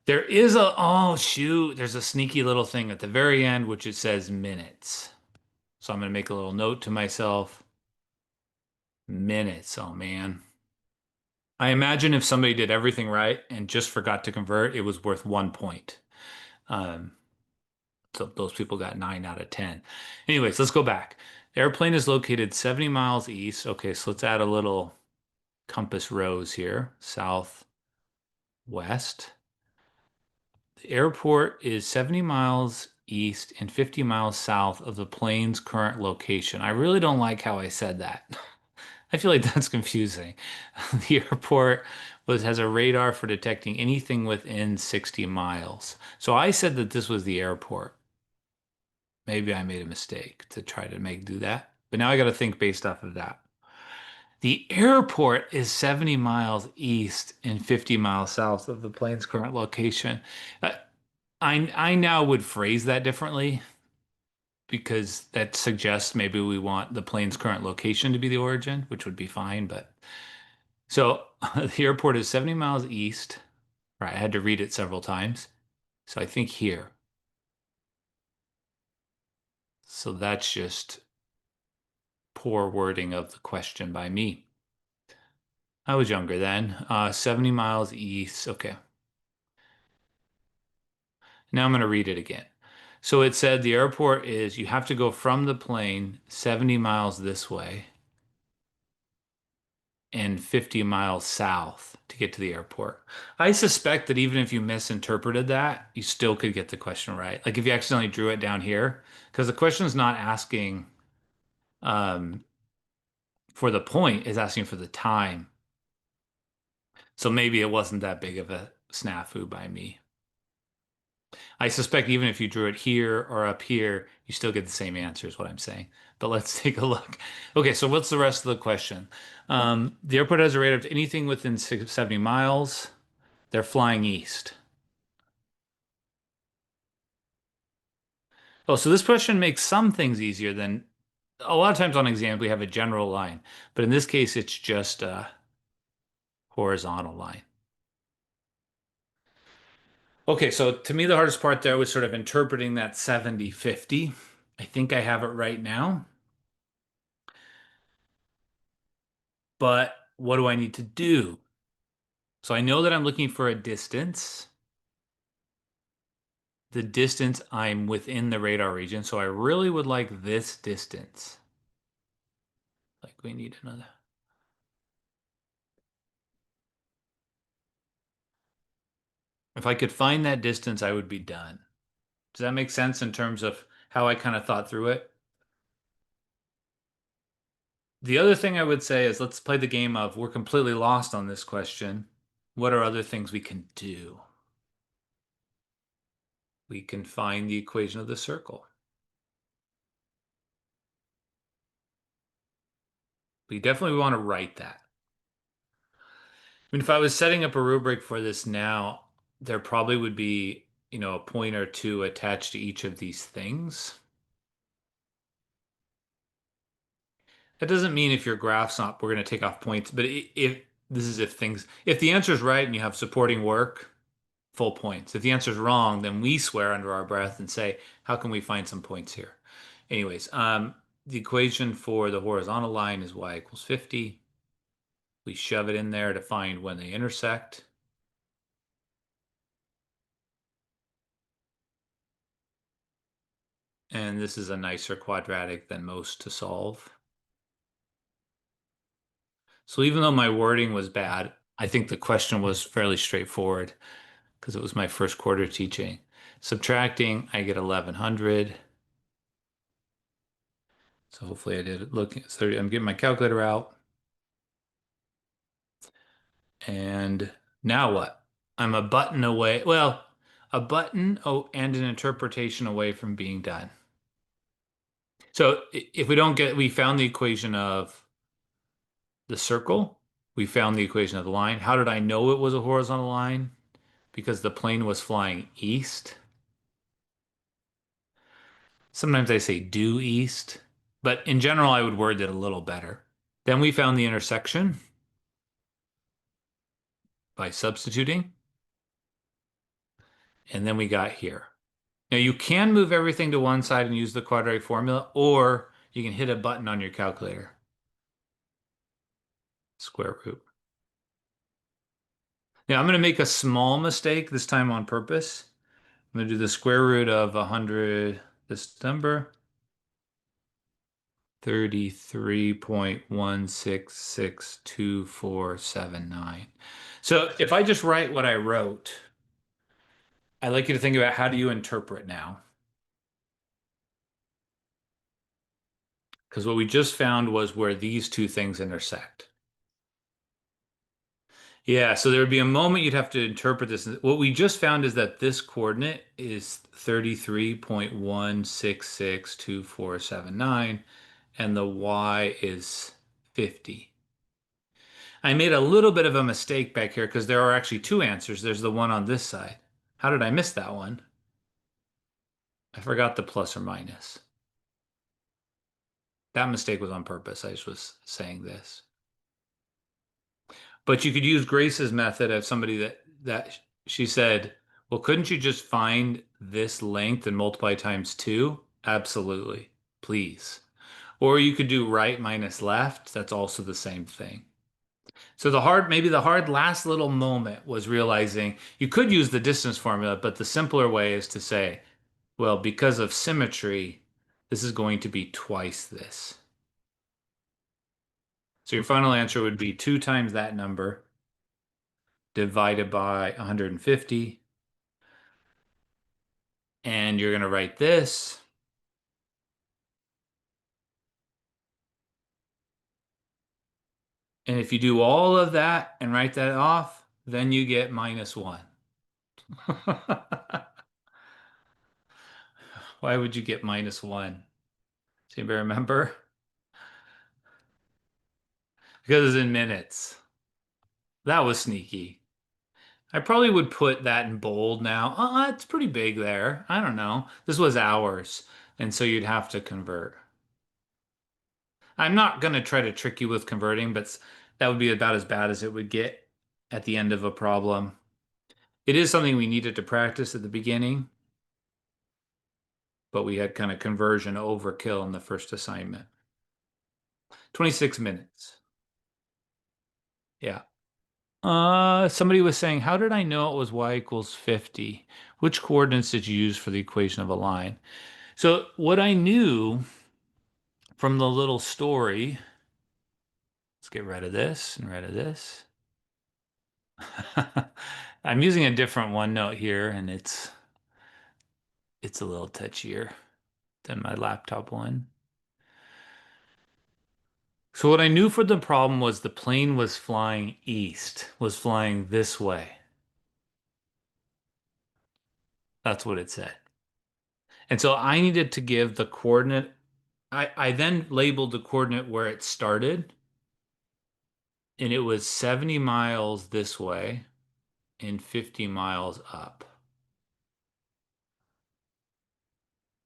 There is oh shoot, there's a sneaky little thing at the very end, which it says minutes. So I'm going to make a little note to myself. Minutes, oh man. I imagine if somebody did everything right and just forgot to convert, it was worth 1 point. Um, so those people got 9 out of 10. Anyways, let's go back. The airplane is located 70 miles east. Okay, so let's add a little compass rose here. Southwest. The airport is 70 miles east and 50 miles south of the plane's current location. I really don't like how I said that. I feel like that's confusing. The airport has a radar for detecting anything within 60 miles. So I said that this was the airport. Maybe I made a mistake to try to do that. But now I got to think based off of that. The airport is 70 miles east and 50 miles south of the plane's current location. Uh, I now would phrase that differently because that suggests maybe we want the plane's current location to be the origin, which would be fine. But so the airport is 70 miles east. Right, I had to read it several times. So I think here. So that's just poor wording of the question by me. I was younger then. 70 miles east. Okay. Now I'm going to read it again. So it said the airport is, you have to go from the plane 70 miles this way and 50 miles south to get to the airport. I suspect that even if you misinterpreted that, you still could get the question right. Like if you accidentally drew it down here, because the question is not asking um, for the point, it's asking for the time. So maybe it wasn't that big of a snafu by me. I suspect even if you drew it here or up here, you still get the same answer, is what I'm saying. But let's take a look. Okay, so what's the rest of the question? The airport has a rate of anything within 70 miles. They're flying east. Oh, so this question makes some things easier than a lot of times on exams we have a general line, but in this case it's just a horizontal line. Okay, so to me, the hardest part there was sort of interpreting that 70/50. I think I have it right now, but what do I need to do? So I know that I'm looking for a distance. The distance I'm within the radar region, so I really would like this distance. Like we need another. If I could find that distance, I would be done. Does that make sense in terms of how I kind of thought through it? The other thing I would say is let's play the game of we're completely lost on this question. What are other things we can do? We can find the equation of the circle. We definitely want to write that. I mean, if I was setting up a rubric for this now, there probably would be, a point or two attached to each of these things. That doesn't mean if your graph's not, we're going to take off points, but if this is if the answer is right and you have supporting work, full points. If the answer is wrong, then we swear under our breath and say, how can we find some points here? Anyways, the equation for the horizontal line is y equals 50. We shove it in there to find when they intersect. And this is a nicer quadratic than most to solve. So even though my wording was bad, I think the question was fairly straightforward because it was my first quarter teaching. Subtracting, I get 1100. So hopefully I did it. Look, so I'm getting my calculator out. And now what? I'm a button away. Well, a button and an interpretation away from being done. So if we don't get, we found the equation of the circle. We found the equation of the line. How did I know it was a horizontal line? Because the plane was flying east. Sometimes I say due east, but in general, I would word it a little better. Then we found the intersection by substituting, and then we got here. Now you can move everything to one side and use the quadratic formula, or you can hit a button on your calculator. Square root. Now I'm going to make a small mistake this time on purpose. I'm going to do the square root of 100, this number, 33.1662479. So if I just write what I wrote, I'd like you to think about how do you interpret now? Because what we just found was where these two things intersect. Yeah, so there would be a moment you'd have to interpret this. What we just found is that this coordinate is 33.1662479, and the y is 50. I made a little bit of a mistake back here because there are actually two answers. There's the one on this side. How did I miss that one? I forgot the plus or minus. That mistake was on purpose. I just was saying this. But you could use Grace's method of somebody that she said, well, couldn't you just find this length and multiply times 2? Absolutely. Please. Or you could do right minus left. That's also the same thing. So maybe the hard last little moment was realizing you could use the distance formula, but the simpler way is to say, well, because of symmetry, this is going to be twice this. So your final answer would be 2 times that number divided by 150. And you're going to write this. And if you do all of that and write that off, then you get -1. Why would you get -1? Does anybody remember? Because it's in minutes. That was sneaky. I probably would put that in bold now. It's pretty big there. I don't know. This was hours, and so you'd have to convert. I'm not going to try to trick you with converting, but that would be about as bad as it would get at the end of a problem. It is something we needed to practice at the beginning, but we had kind of conversion overkill in the first assignment. 26 minutes. Yeah. Somebody was saying, how did I know it was y equals 50? Which coordinates did you use for the equation of a line? So what I knew from the little story, let's get rid of this and rid of this. I'm using a different OneNote here, and it's a little touchier than my laptop one. So what I knew for the problem was the plane was flying east, was flying this way. That's what it said. And so I needed to give the coordinate. I then labeled the coordinate where it started, and it was 70 miles this way and 50 miles up.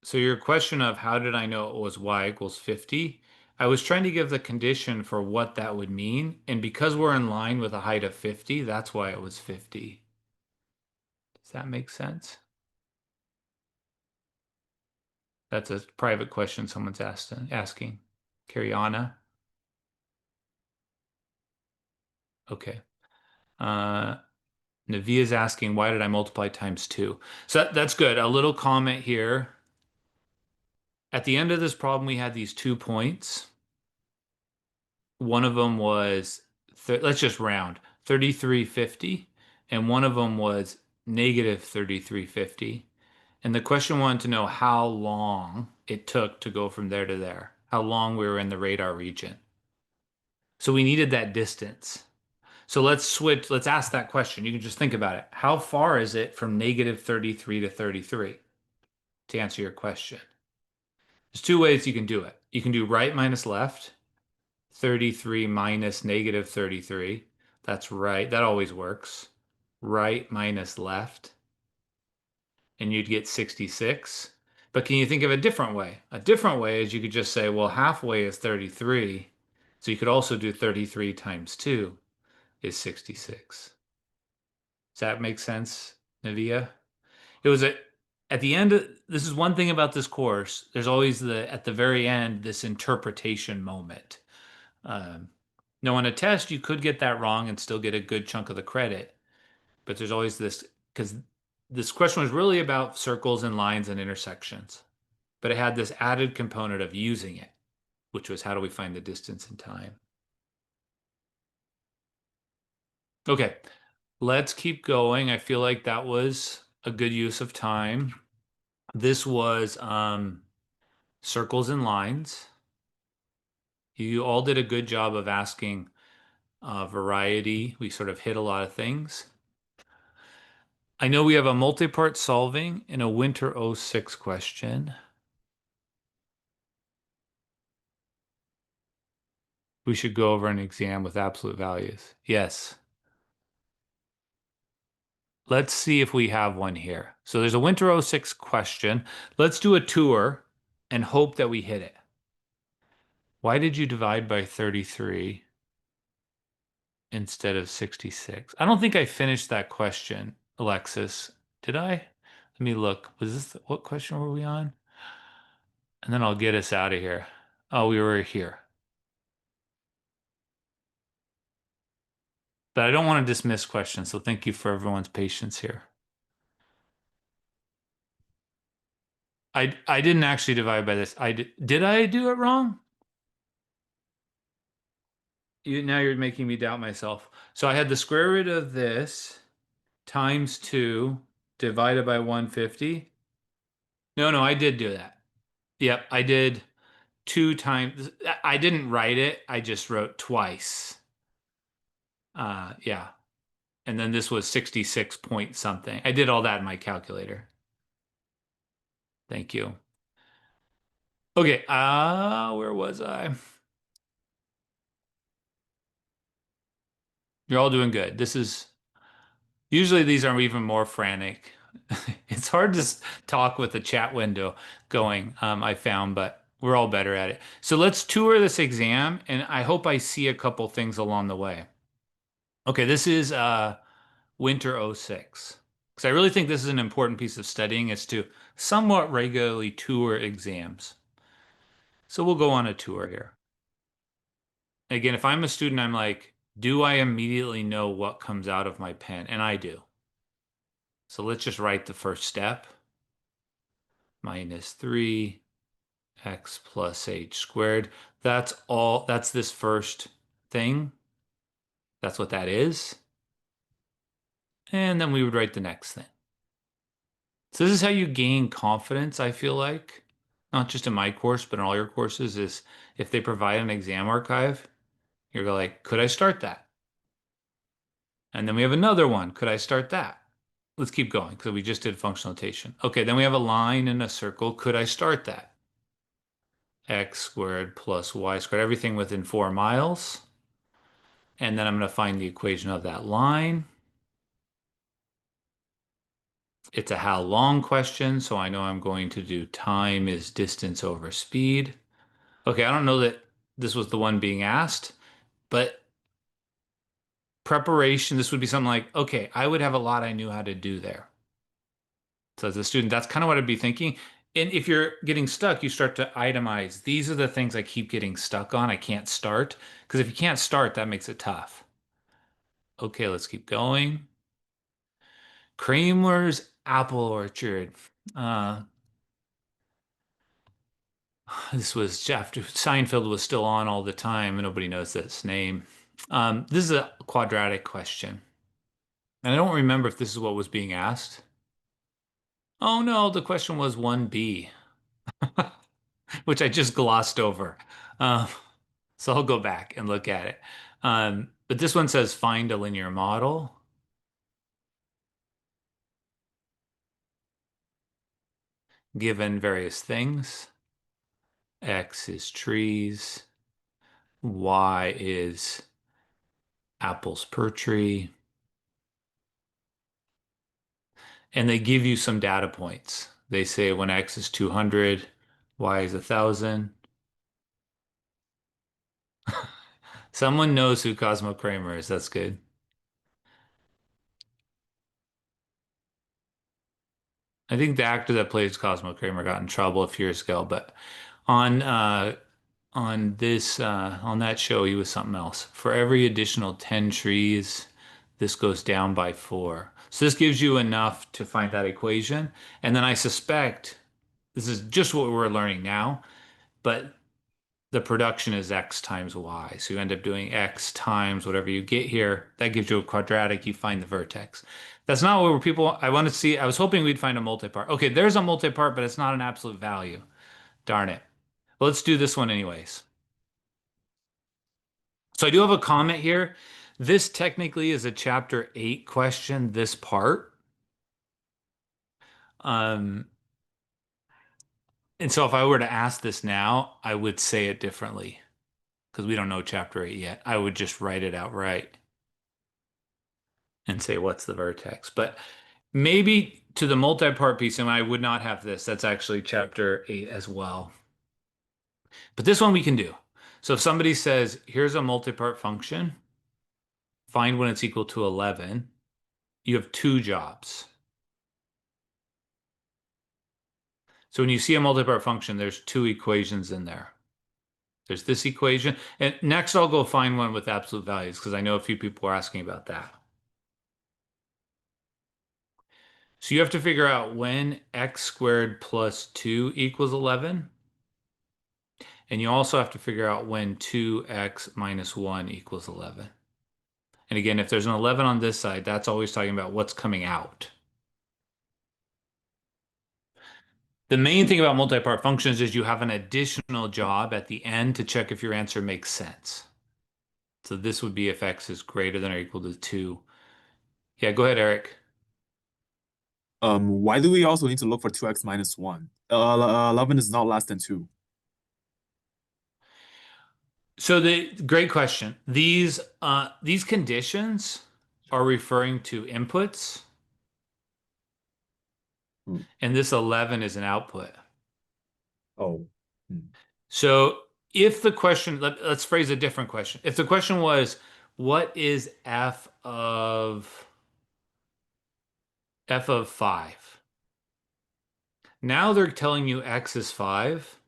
So your question of how did I know it was y equals 50? I was trying to give the condition for what that would mean. And because we're in line with a height of 50, that's why it was 50. Does that make sense? That's a private question someone's asking. Cariana? Okay. Uh, Navia's asking, why did I multiply times 2? So that's good. A little comment here. At the end of this problem, we had these 2 points. One of them was, let's just round, 3350, and one of them was negative 3350. And the question wanted to know how long it took to go from there to there, how long we were in the radar region. So we needed that distance. So let's switch, let's ask that question. You can just think about it. How far is it from negative 33 to 33 to answer your question? There's two ways you can do it. You can do right minus left, 33 minus negative 33. That's right. That always works. Right minus left, and you'd get 66. But can you think of a different way? A different way is you could just say, well, halfway is 33. So you could also do 33 times 2 is 66. Does that make sense, Navia? It was at the end of, this is one thing about this course. There's always at the very end, this interpretation moment. Um, now, on a test, you could get that wrong and still get a good chunk of the credit. But there's always this, because this question was really about circles and lines and intersections. But it had this added component of using it, which was how do we find the distance in time? Okay, let's keep going. I feel like that was a good use of time. This was circles and lines. You all did a good job of asking variety. We sort of hit a lot of things. I know we have a multi-part solving and a winter '06 question. We should go over an exam with absolute values. Yes. Let's see if we have one here. So there's a winter '06 question. Let's do a tour and hope that we hit it. Why did you divide by 33 instead of 66? I don't think I finished that question, Alexis. Did I? Let me look. Was this, what question were we on? And then I'll get us out of here. Oh, we were here. But I don't want to dismiss questions, so thank you for everyone's patience here. I didn't actually divide by this. Did I do it wrong? Now you're making me doubt myself. So I had the square root of this times 2 divided by 150. No, I did do that. Yep, I did 2 times. I didn't write it. I just wrote twice. Yeah. And then this was 66 point something. I did all that in my calculator. Thank you. Okay, where was I? You're all doing good. This is usually these are even more frantic. It's hard to talk with the chat window going, I found, but we're all better at it. So let's tour this exam, and I hope I see a couple things along the way. Okay, this is winter '06. Because I really think this is an important piece of studying is to somewhat regularly tour exams. So we'll go on a tour here. Again, if I'm a student, I'm like, do I immediately know what comes out of my pen? And I do. So let's just write the first step. Minus 3 x plus h squared. That's all, that's this first thing. That's what that is. And then we would write the next thing. So this is how you gain confidence, I feel like. Not just in my course, but in all your courses, is if they provide an exam archive, you're like, could I start that? And then we have another one. Could I start that? Let's keep going because we just did functional notation. Okay, then we have a line and a circle. Could I start that? X squared plus y squared, everything within 4 miles. And then I'm going to find the equation of that line. It's a how long question, so I know I'm going to do time is distance over speed. Okay, I don't know that this was the one being asked, but preparation, this would be something like, okay, I would have a lot I knew how to do there. So as a student, that's kind of what I'd be thinking. And if you're getting stuck, you start to itemize. These are the things I keep getting stuck on. I can't start. Because if you can't start, that makes it tough. Okay, let's keep going. Kramer's Apple Orchard. Uh, this was after Seinfeld was still on all the time, and nobody knows this name. This is a quadratic question. And I don't remember if this is what was being asked. Oh no, the question was 1B, which I just glossed over. Um, so I'll go back and look at it. But this one says find a linear model given various things. X is trees, Y is apples per tree, and they give you some data points. They say when X is 200, Y is 1,000. Someone knows who Cosmo Kramer is. That's good. I think the actor that plays Cosmo Kramer got in trouble a few years ago, but on on that show he was something else. For every additional 10 trees, this goes down by 4. So this gives you enough to find that equation. And then I suspect this is just what we're learning now, but the production is x times y. So you end up doing x times whatever you get here. That gives you a quadratic. You find the vertex. That's not what people, I want to see. I was hoping we'd find a multipart. Okay, there's a multipart, but it's not an absolute value. Darn it. Well, let's do this one anyways. So I do have a comment here. This technically is a chapter 8 question, this part. Um, and so if I were to ask this now, I would say it differently because we don't know chapter 8 yet. I would just write it outright and say, what's the vertex? But maybe to the multi-part piece, and I would not have this. That's actually chapter 8 as well. But this one we can do. So if somebody says, here's a multi-part function, find when it's equal to 11, you have 2 jobs. So when you see a multi-part function, there's 2 equations in there. There's this equation. And next I'll go find one with absolute values because I know a few people are asking about that. So you have to figure out when x squared plus 2 equals 11. And you also have to figure out when 2x minus 1 equals 11. And again, if there's an 11 on this side, that's always talking about what's coming out. The main thing about multi-part functions is you have an additional job at the end to check if your answer makes sense. So this would be if x is greater than or equal to 2. Yeah, go ahead, Eric. Why do we also need to look for 2x minus 1? 11 is not less than 2. So the great question. These conditions are referring to inputs, Hmm. and this 11 is an output. Oh. Hmm. So if the question, let's phrase a different question. If the question was, what is f of F of 5. Now they're telling you X is 5.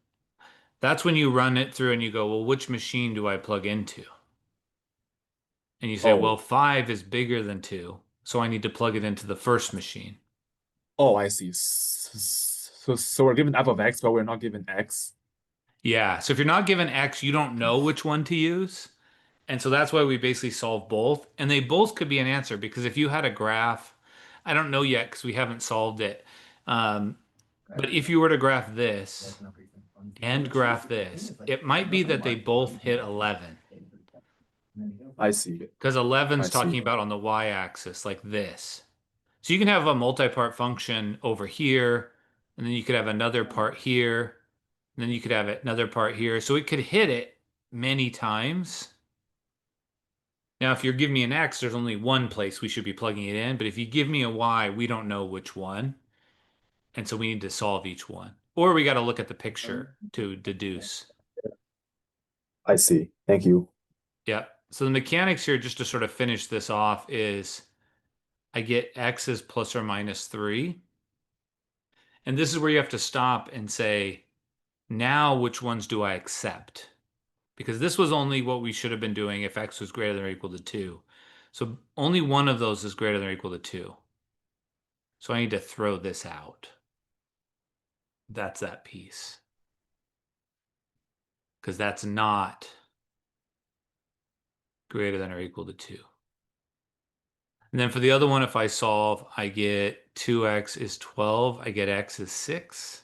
That's when you run it through and you go, well, which machine do I plug into? And you say, Oh, well, 5 is bigger than 2, so I need to plug it into the first machine. oh, I see. So we're given f of x, but we're not given x. Yeah, so if you're not given X, you don't know which one to use. And so that's why we basically solve both. And they both could be an answer because if you had a graph, I don't know yet because we haven't solved it. Um, but if you were to graph this and graph this, it might be that they both hit 11 I see. because I 11's see. talking about on the y-axis like this. So you can have a multi-part function over here, and then you could have another part here, and then you could have another part here. So it could hit it many times. Now, if you're giving me an X, there's only one place we should be plugging it in. But if you give me a Y, we don't know which one. And so we need to solve each one. Or we got to look at the picture to deduce. I see. Thank you. Yep. So the mechanics here, just to sort of finish this off, is I get X is plus or minus 3. And this is where you have to stop and say, now which ones do I accept? Because this was only what we should have been doing if X was greater than or equal to 2. So only one of those is greater than or equal to 2. So I need to throw this out. That's that piece. Because that's not greater than or equal to 2. And then for the other one, if I solve, I get 2x is 12. I get x is 6.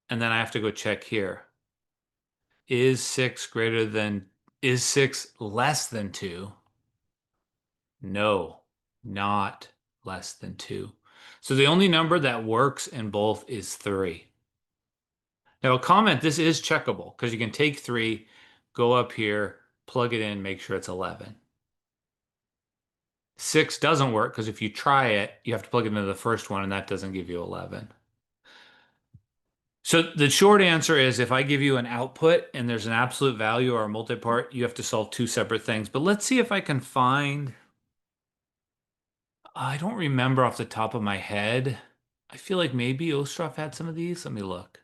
And then I have to go check here. Is 6 greater than, is 6 less than 2? No, not less than 2. So the only number that works in both is 3. Now, a comment, this is checkable because you can take 3, go up here, plug it in, make sure it's 11. 6 doesn't work because if you try it, you have to plug it into the first one, and that doesn't give you 11. So the short answer is if I give you an output and there's an absolute value or a multipart, you have to solve two separate things. But let's see if I can find, I don't remember off the top of my head. I feel like maybe Ostrov had some of these. Let me look.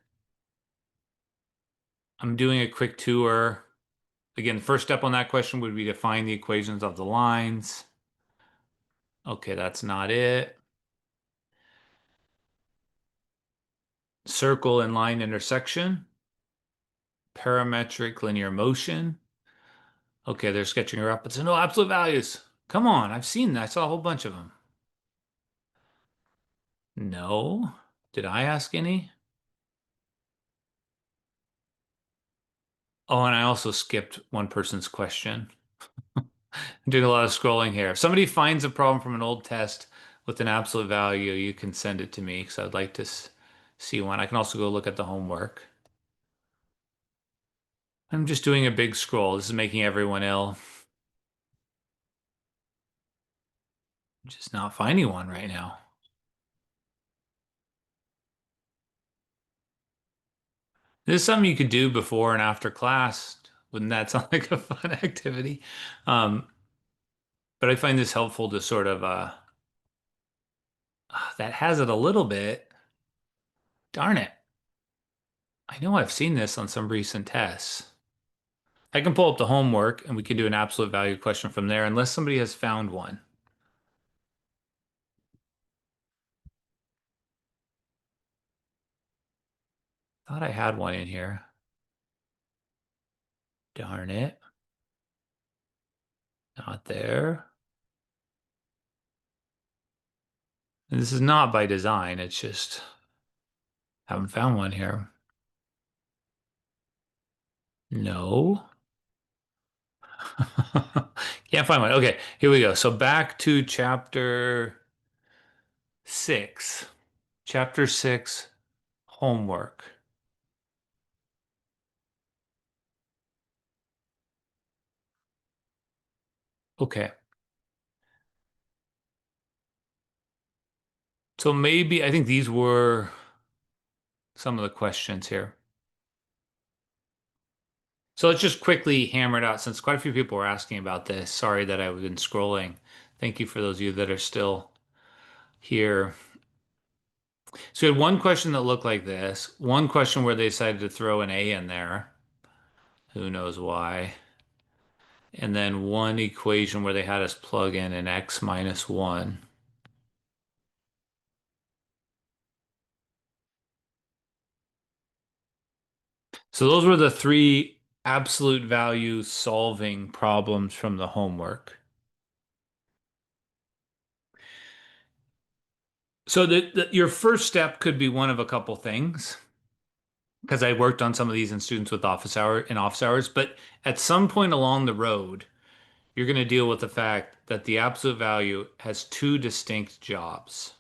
I'm doing a quick tour. Again, the first step on that question would be to find the equations of the lines. Okay, that's not it. Circle and line intersection. Parametric linear motion. Okay, they're sketching her up, but there's no absolute values. Come on, I've seen that. I saw a whole bunch of them. No. Did I ask any? Oh, and I also skipped one person's question. I'm doing a lot of scrolling here. If somebody finds a problem from an old test with an absolute value, you can send it to me because I'd like to see one. I can also go look at the homework. I'm just doing a big scroll. This is making everyone ill. I'm just not finding one right now. This is something you could do before and after class. Wouldn't that sound like a fun activity? Um, but I find this helpful to sort of that has it a little bit. Darn it. I know I've seen this on some recent tests. I can pull up the homework and we can do an absolute value question from there unless somebody has found one. Thought I had one in here. Darn it. Not there. And this is not by design. It's just haven't found one here. No. Can't find one. Okay, here we go. So back to chapter 6. Chapter 6, homework. Okay. So maybe I think these were some of the questions here. So let's just quickly hammer it out since quite a few people were asking about this. Sorry that I've been scrolling. Thank you for those of you that are still. here. So we had one question that looked like this, one question where they decided to throw an A in there. Who knows why? And then one equation where they had us plug in an x minus 1. So those were the three absolute value solving problems from the homework. So your first step could be one of a couple things, because I worked on some of these in students with office hours, but at some point along the road, you're going to deal with the fact that the absolute value has two distinct jobs.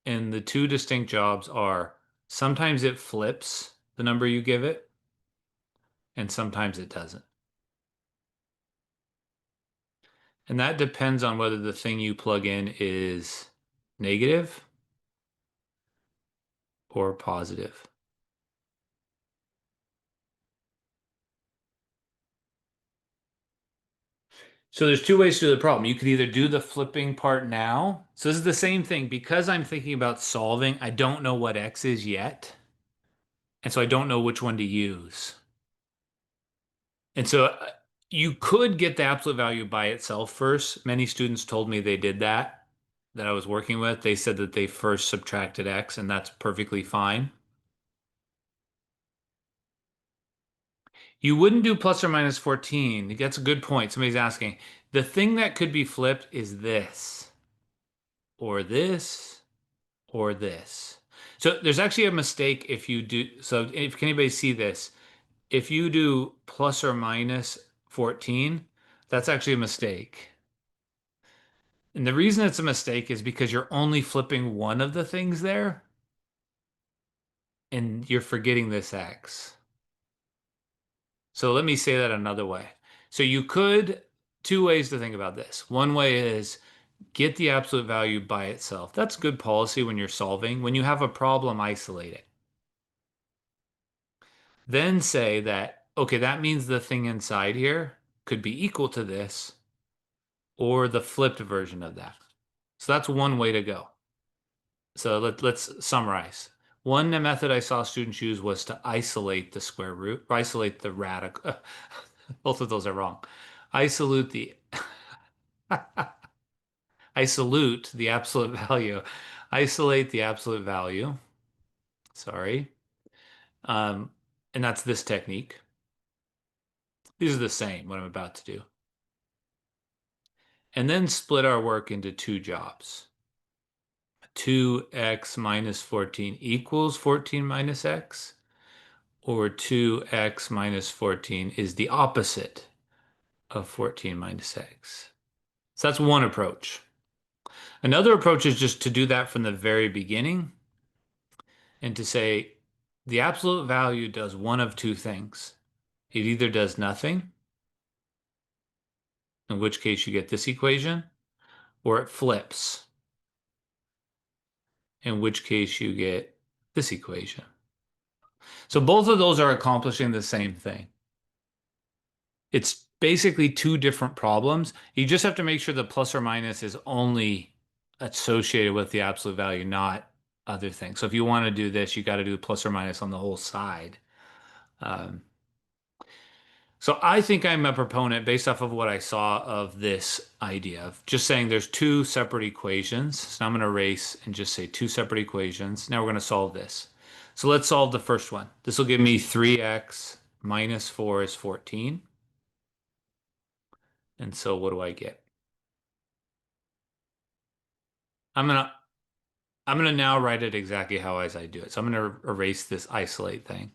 And the two distinct jobs are sometimes it flips the number you give it, and sometimes it doesn't. And that depends on whether the thing you plug in is negative or positive. So there's two ways to do the problem. You could either do the flipping part now. So this is the same thing. Because I'm thinking about solving, I don't know what x is yet. And so I don't know which one to use. And so you could get the absolute value by itself first. Many students told me they did that I was working with. They said that they first subtracted x, and that's perfectly fine. You wouldn't do plus or minus 14. That's a good point. Somebody's asking. The thing that could be flipped is this, or this, or this. So there's actually a mistake if you do. So if can anybody see this? If you do plus or minus 14, that's actually a mistake. And the reason it's a mistake is because you're only flipping one of the things there, and you're forgetting this x. So let me say that another way. So you could, two ways to think about this. One way is get the absolute value by itself. That's good policy when you're solving. When you have a problem, isolate it. Then say that, okay, that means the thing inside here could be equal to this or the flipped version of that. So that's one way to go. So let's summarize. One method I saw students use was to isolate the square root, or isolate the radical. Both of those are wrong. Isolate the isolute the absolute value. Isolate the absolute value. Sorry. Um, and that's this technique. These are the same, what I'm about to do. And then split our work into two jobs. 2x minus 14 equals 14 minus x, or 2x minus 14 is the opposite of 14 minus x. So that's one approach. Another approach is just to do that from the very beginning and to say the absolute value does one of two things. It either does nothing, in which case you get this equation, or it flips, in which case you get this equation. So both of those are accomplishing the same thing. It's basically two different problems. You just have to make sure the plus or minus is only associated with the absolute value, not other things. So if you want to do this, you got to do plus or minus on the whole side. Um, so I think I'm a proponent based off of what I saw of this idea of just saying there's two separate equations. So I'm going to erase and just say two separate equations. Now we're going to solve this. So let's solve the first one. This will give me 3x minus 4 is 14. And so what do I get? I'm gonna I'm gonna now write it exactly how as I do it. So I'm gonna erase this isolate thing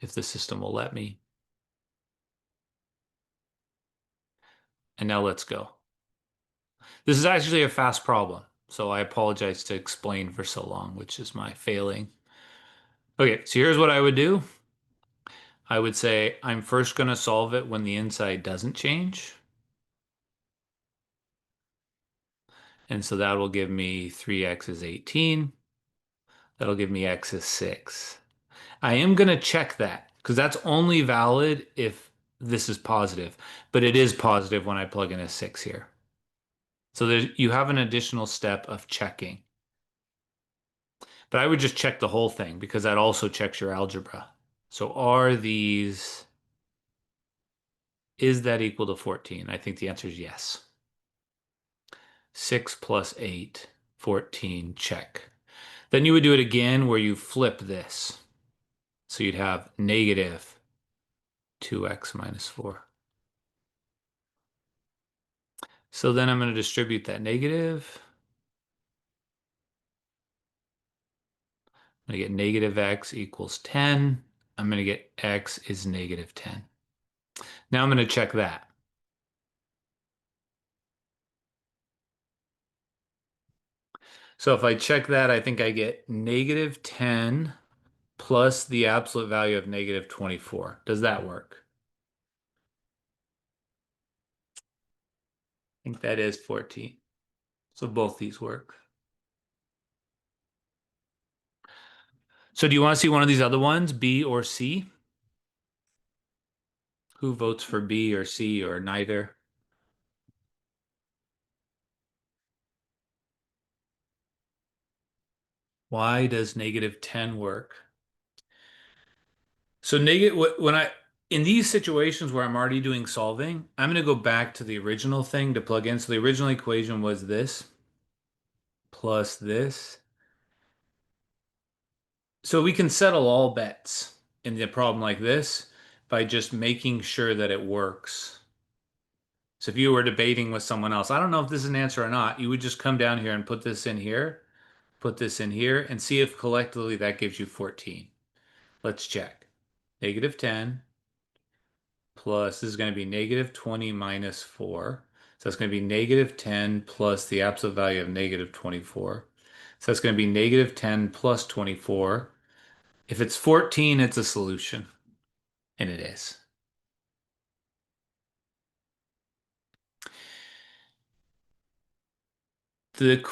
if the system will let me. And now let's go. This is actually a fast problem, so I apologize to explain for so long, which is my failing. Okay, so here's what I would do. I would say I'm first gonna solve it when the inside doesn't change. And so that will give me 3x is 18. That'll give me x is 6. I am going to check that because that's only valid if this is positive, but it is positive when I plug in a 6 here. So you have an additional step of checking. But I would just check the whole thing because that also checks your algebra. So is that equal to 14? I think the answer is yes. 6 plus 8, 14, check. Then you would do it again where you flip this. So you'd have negative 2x minus 4. So then I'm going to distribute that negative. I'm going to get negative x equals 10. I'm going to get x is negative 10. Now I'm going to check that. So if I check that, I think I get negative 10 plus the absolute value of negative 24. Does that work? I think that is 14. So both these work. So do you want to see one of these other ones, B or C? Who votes for B or C or neither? Why does negative 10 work? So negative when I in these situations where I'm already doing solving, I'm going to go back to the original thing to plug in. So the original equation was this plus this. So we can settle all bets in a problem like this by just making sure that it works. So if you were debating with someone else, I don't know if this is an answer or not, you would just come down here and put this in here, put this in here, and see if collectively that gives you 14. Let's check. Negative 10 plus, this is going to be negative 20 minus 4. So that's going to be negative 10 plus the absolute value of negative 24. So that's going to be negative 10 plus 24. If it's 14, it's a solution. And it is. The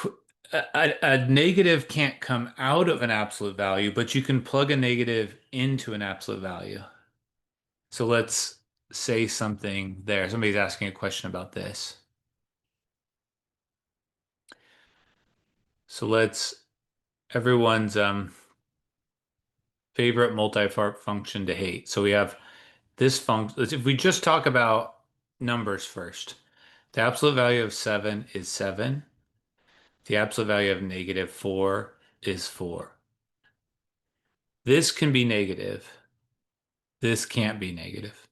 a negative can't come out of an absolute value, but you can plug a negative into an absolute value. So let's say something there. Somebody's asking a question about this. So everyone's favorite multipart function to hate. So we have this function. If we just talk about numbers first, the absolute value of 7 is 7. The absolute value of negative 4 is 4. This can be negative. This can't be negative.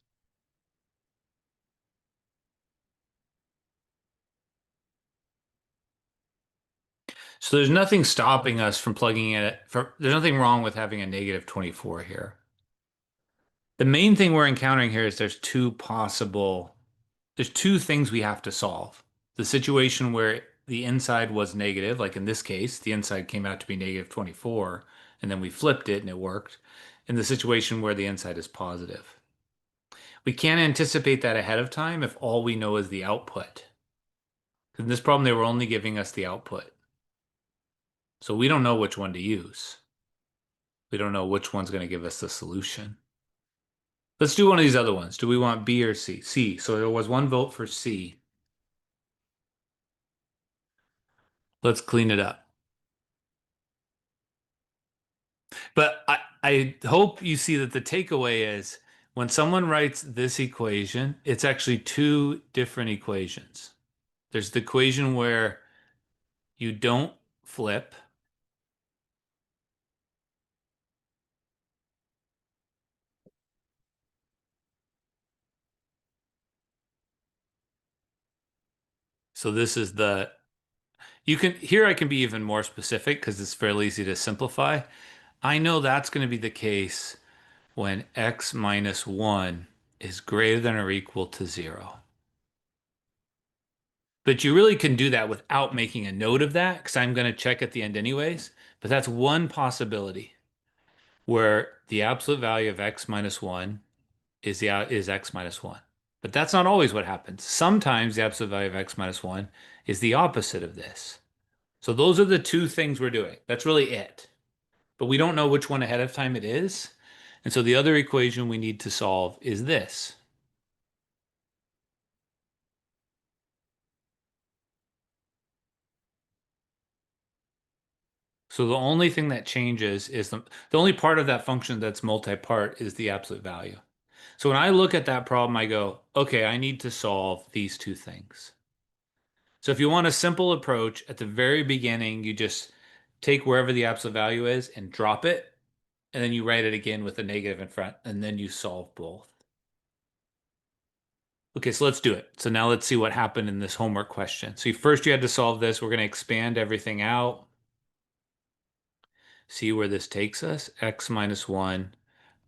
So there's nothing stopping us from plugging in there's nothing wrong with having a negative 24 here. The main thing we're encountering here is there's two things we have to solve. The situation where the inside was negative, like in this case, the inside came out to be negative 24, and then we flipped it and it worked. In the situation where the inside is positive. We can't anticipate that ahead of time if all we know is the output. In this problem, they were only giving us the output. So we don't know which one to use. We don't know which one's going to give us the solution. Let's do one of these other ones. Do we want B or C? C. So there was one vote for C. Let's clean it up. But I hope you see that the takeaway is when someone writes this equation, it's actually two different equations. There's the equation where you don't flip. So this is here I can be even more specific because it's fairly easy to simplify. I know that's going to be the case when x minus 1 is greater than or equal to 0. But you really can do that without making a note of that because I'm going to check at the end anyways. But that's one possibility where the absolute value of x minus 1 is x minus 1. But that's not always what happens. Sometimes the absolute value of x minus 1 is the opposite of this. So those are the two things we're doing. That's really it. But we don't know which one ahead of time it is. And so the other equation we need to solve is this. So the only thing that changes is the only part of that function that's multipart is the absolute value. So when I look at that problem, I go, okay, I need to solve these two things. So if you want a simple approach, at the very beginning, you just take wherever the absolute value is and drop it, and then you write it again with a negative in front, and then you solve both. Okay, so let's do it. So now let's see what happened in this homework question. So first you had to solve this. We're going to expand everything out, see where this takes us. X minus 1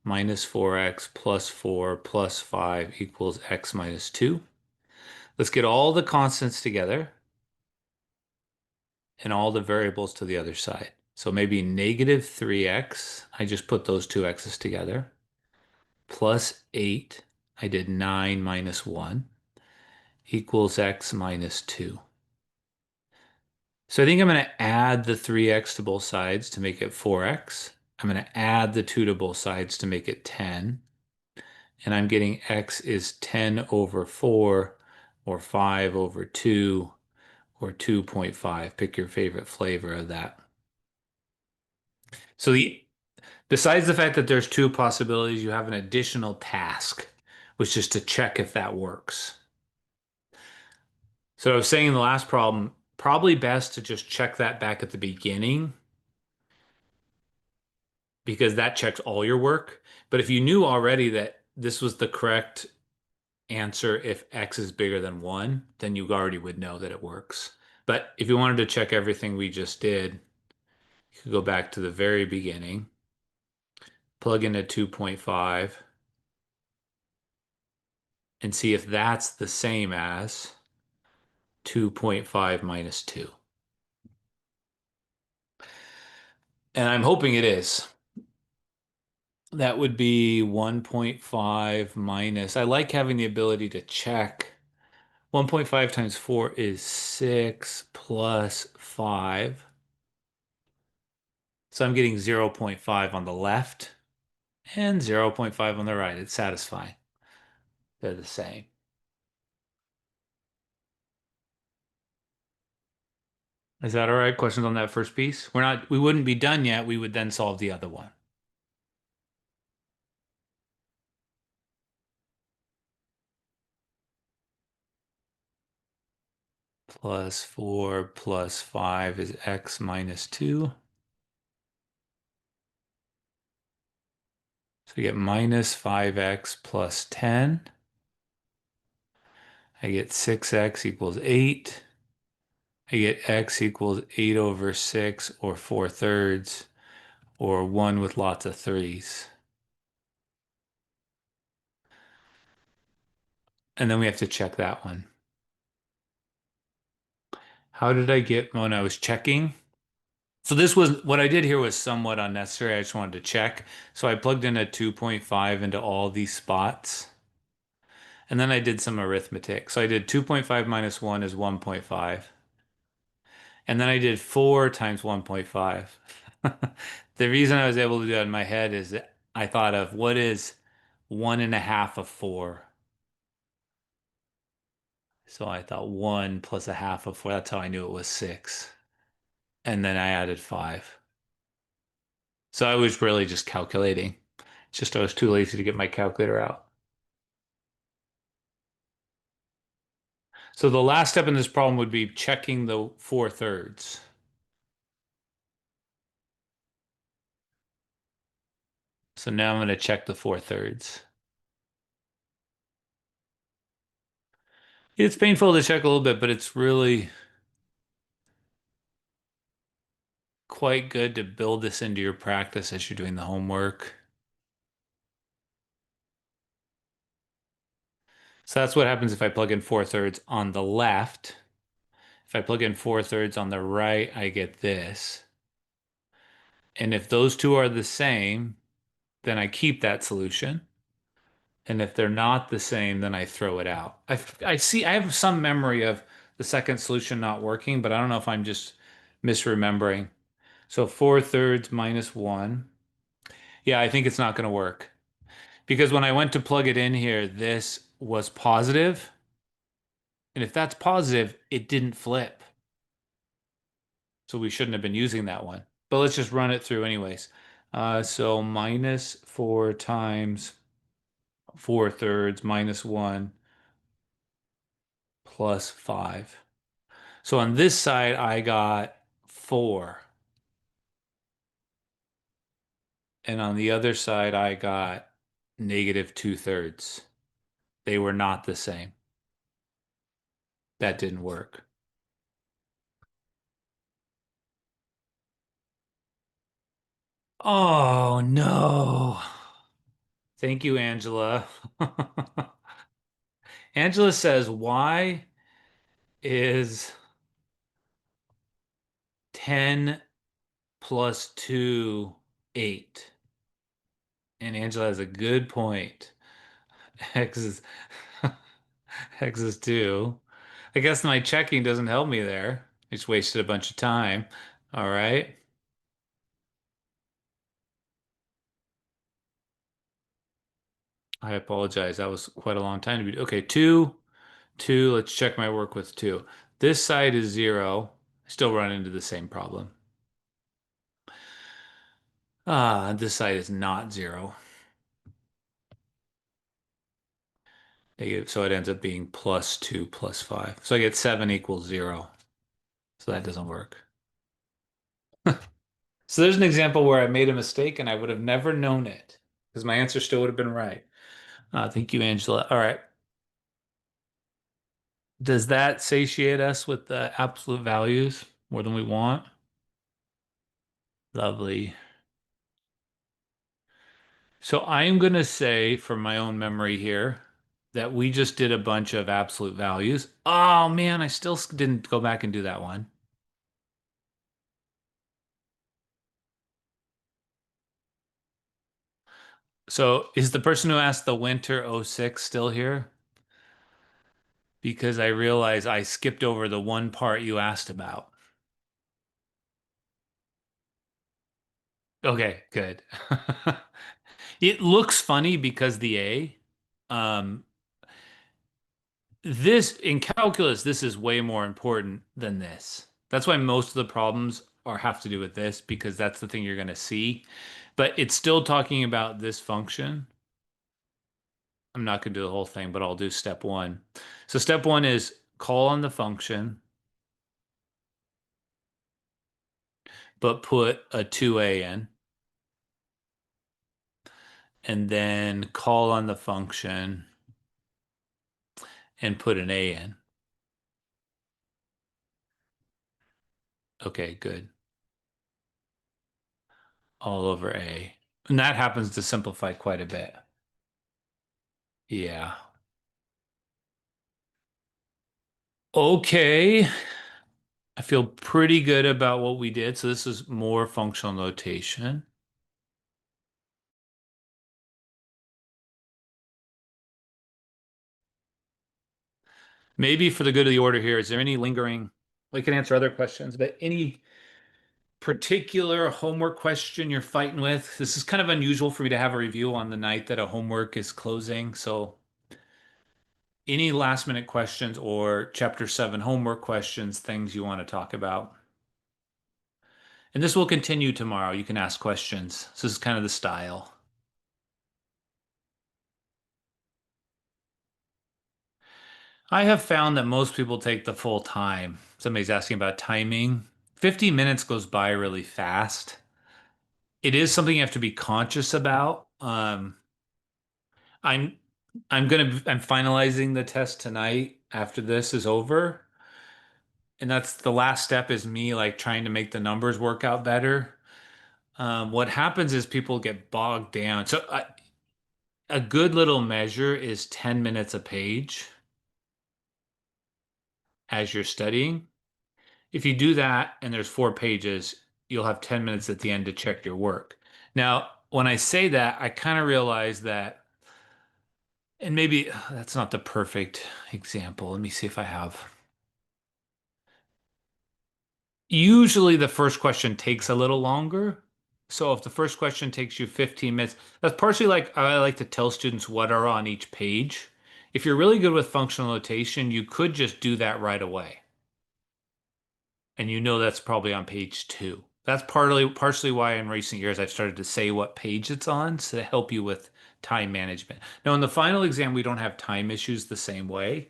minus 4x plus 4 plus 5 equals x minus 2. Let's get all the constants together and all the variables to the other side. So maybe negative 3x, I just put those two x's together, plus 8, I did 9 minus 1, equals x minus 2. So I think I'm going to add the 3x to both sides to make it 4x. I'm going to add the 2 to both sides to make it 10. And I'm getting x is 10 over 4 or 5 over 2 or 2.5. Pick your favorite flavor of that. So besides the fact that there's two possibilities, you have an additional task, which is to check if that works. So I was saying in the last problem, probably best to just check that back at the beginning because that checks all your work. But if you knew already that this was the correct answer if x is bigger than 1, then you already would know that it works. But if you wanted to check everything we just did, you could go back to the very beginning, plug in a 2.5, and see if that's the same as 2.5 minus 2. And I'm hoping it is. That would be 1.5 minus. I like having the ability to check. 1.5 times 4 is 6 plus 5. So I'm getting 0.5 on the left and 0.5 on the right. It's satisfying. They're the same. Is that all right? Questions on that first piece? We wouldn't be done yet. We would then solve the other one. Plus 4 plus 5 is x minus 2. So we get minus 5x plus 10. I get 6x equals 8. I get x equals 8 over 6 or 4/3 or 1 with lots of threes. And then we have to check that one. How did I get when I was checking? So this was what I did here was somewhat unnecessary. I just wanted to check. So I plugged in a 2.5 into all these spots. And then I did some arithmetic. So I did 2.5 minus 1 is 1.5. And then I did 4 times 1.5. The reason I was able to do that in my head is that I thought of what is 1.5 of 4. So I thought 1 plus a half of 4. That's how I knew it was 6. And then I added 5. So I was really just calculating. It's just I was too lazy to get my calculator out. So the last step in this problem would be checking the 4/3. So now I'm going to check the 4/3. It's painful to check a little bit, but it's really quite good to build this into your practice as you're doing the homework. So that's what happens if I plug in 4/3 on the left. If I plug in 4/3 on the right, I get this. And if those two are the same, then I keep that solution. And if they're not the same, then I throw it out. I have some memory of the second solution not working, but I don't know if I'm just misremembering. So 4/3 minus 1. Yeah, I think it's not going to work. Because when I went to plug it in here, this was positive. And if that's positive, it didn't flip. So we shouldn't have been using that one. but let's just run it through anyways. So minus 4 times 4/3 minus 1 plus 5. So on this side, I got 4. And on the other side, I got negative 2/3. They were not the same. That didn't work. Oh no. Thank you, Angela. Angela says, why is 10 plus 2 8? And Angela has a good point. X is X is 2. I guess my checking doesn't help me there. I just wasted a bunch of time. All right. I apologize. That was quite a long time to be. Okay, 2, 2. Let's check my work with 2. This side is 0. I still run into the same problem. This side is not 0. Negative, so it ends up being plus 2 plus 5. So I get 7 equals 0. So that doesn't work. So there's an example where I made a mistake and I would have never known it because my answer still would have been right. Thank you, Angela. All right. Does that satiate us with the absolute values more than we want? Lovely. So I'm going to say, from my own memory here, that we just did a bunch of absolute values. Oh man, I still didn't go back and do that one. So is the person who asked the winter '06 still here? Because I realize I skipped over the one part you asked about. Okay, good. It looks funny because the A. Um, this in calculus, this is way more important than this. That's why most of the problems are have to do with this because that's the thing you're going to see. But it's still talking about this function. I'm not going to do the whole thing, but I'll do step one. So step one is call on the function, but put a 2a in, and then call on the function and put an a in. Okay, good. All over a. And that happens to simplify quite a bit. Yeah. Okay. I feel pretty good about what we did. So this is more functional notation. Maybe for the good of the order here, is there any lingering? We can answer other questions, but any particular homework question you're fighting with? This is kind of unusual for me to have a review on the night that a homework is closing. So any last minute questions or chapter 7 homework questions, things you want to talk about? And this will continue tomorrow. You can ask questions. So this is kind of the style. I have found that most people take the full time. Somebody's asking about timing. 50 minutes goes by really fast. It is something you have to be conscious about. I'm I'm finalizing the test tonight after this is over. And that's the last step is me like trying to make the numbers work out better. What happens is people get bogged down. So a good little measure is 10 minutes a page as you're studying. If you do that and there's 4 pages, you'll have 10 minutes at the end to check your work. Now, when I say that, I kind of realize that, and maybe that's not the perfect example. Let me see if I have. Usually the first question takes a little longer. So if the first question takes you 15 minutes, that's partially like I like to tell students what are on each page. If you're really good with functional notation, you could just do that right away. And you know that's probably on page 2. That's partially why in recent years I've started to say what page it's on to help you with time management. Now, in the final exam, we don't have time issues the same way,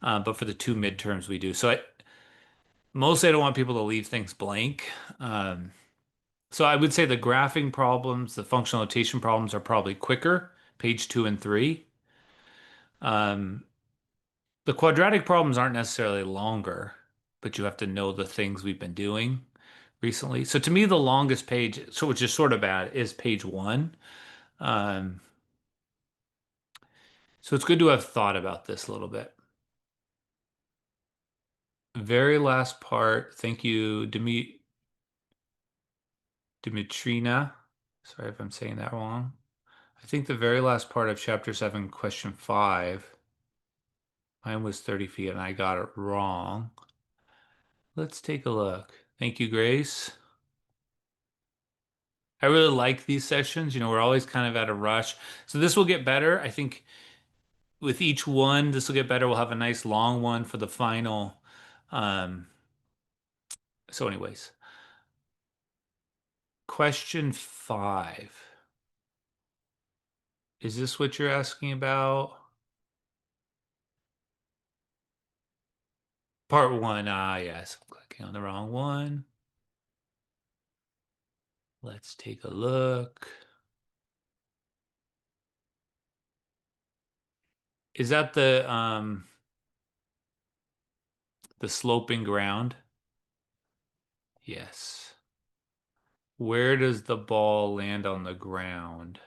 but for the two midterms we do. Mostly I don't want people to leave things blank. Um, so I would say the graphing problems, the functional notation problems are probably quicker, page 2 and 3. Um, the quadratic problems aren't necessarily longer, but you have to know the things we've been doing recently. So to me, the longest page, so which is sort of bad, is page 1. Um, so it's good to have thought about this a little bit. Very last part. Thank you, Dimitrina. Sorry if I'm saying that wrong. I think the very last part of chapter 7, question 5, mine was 30 feet and I got it wrong. Let's take a look. Thank you, Grace. I really like these sessions. We're always kind of at a rush. So this will get better. I think with each one, this will get better. We'll have a nice long one for the final. Um, so anyways, question 5. Is this what you're asking about? Part 1. Ah, yes. I'm clicking on the wrong one. Let's take a look. Is that the sloping ground? Yes. Where does the ball land on the ground?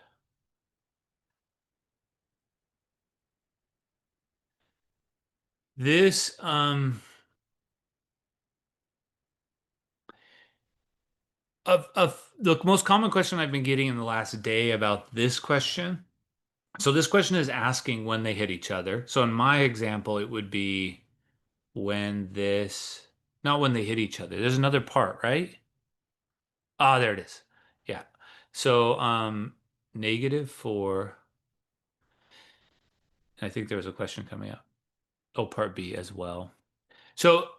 This of the most common question I've been getting in the last day about this question. So this question is asking when they hit each other. So in my example, it would be when this, not when they hit each other. There's another part, right? Ah, there it is. Yeah. So -4. I think there was a question coming up. Oh, part B as well. So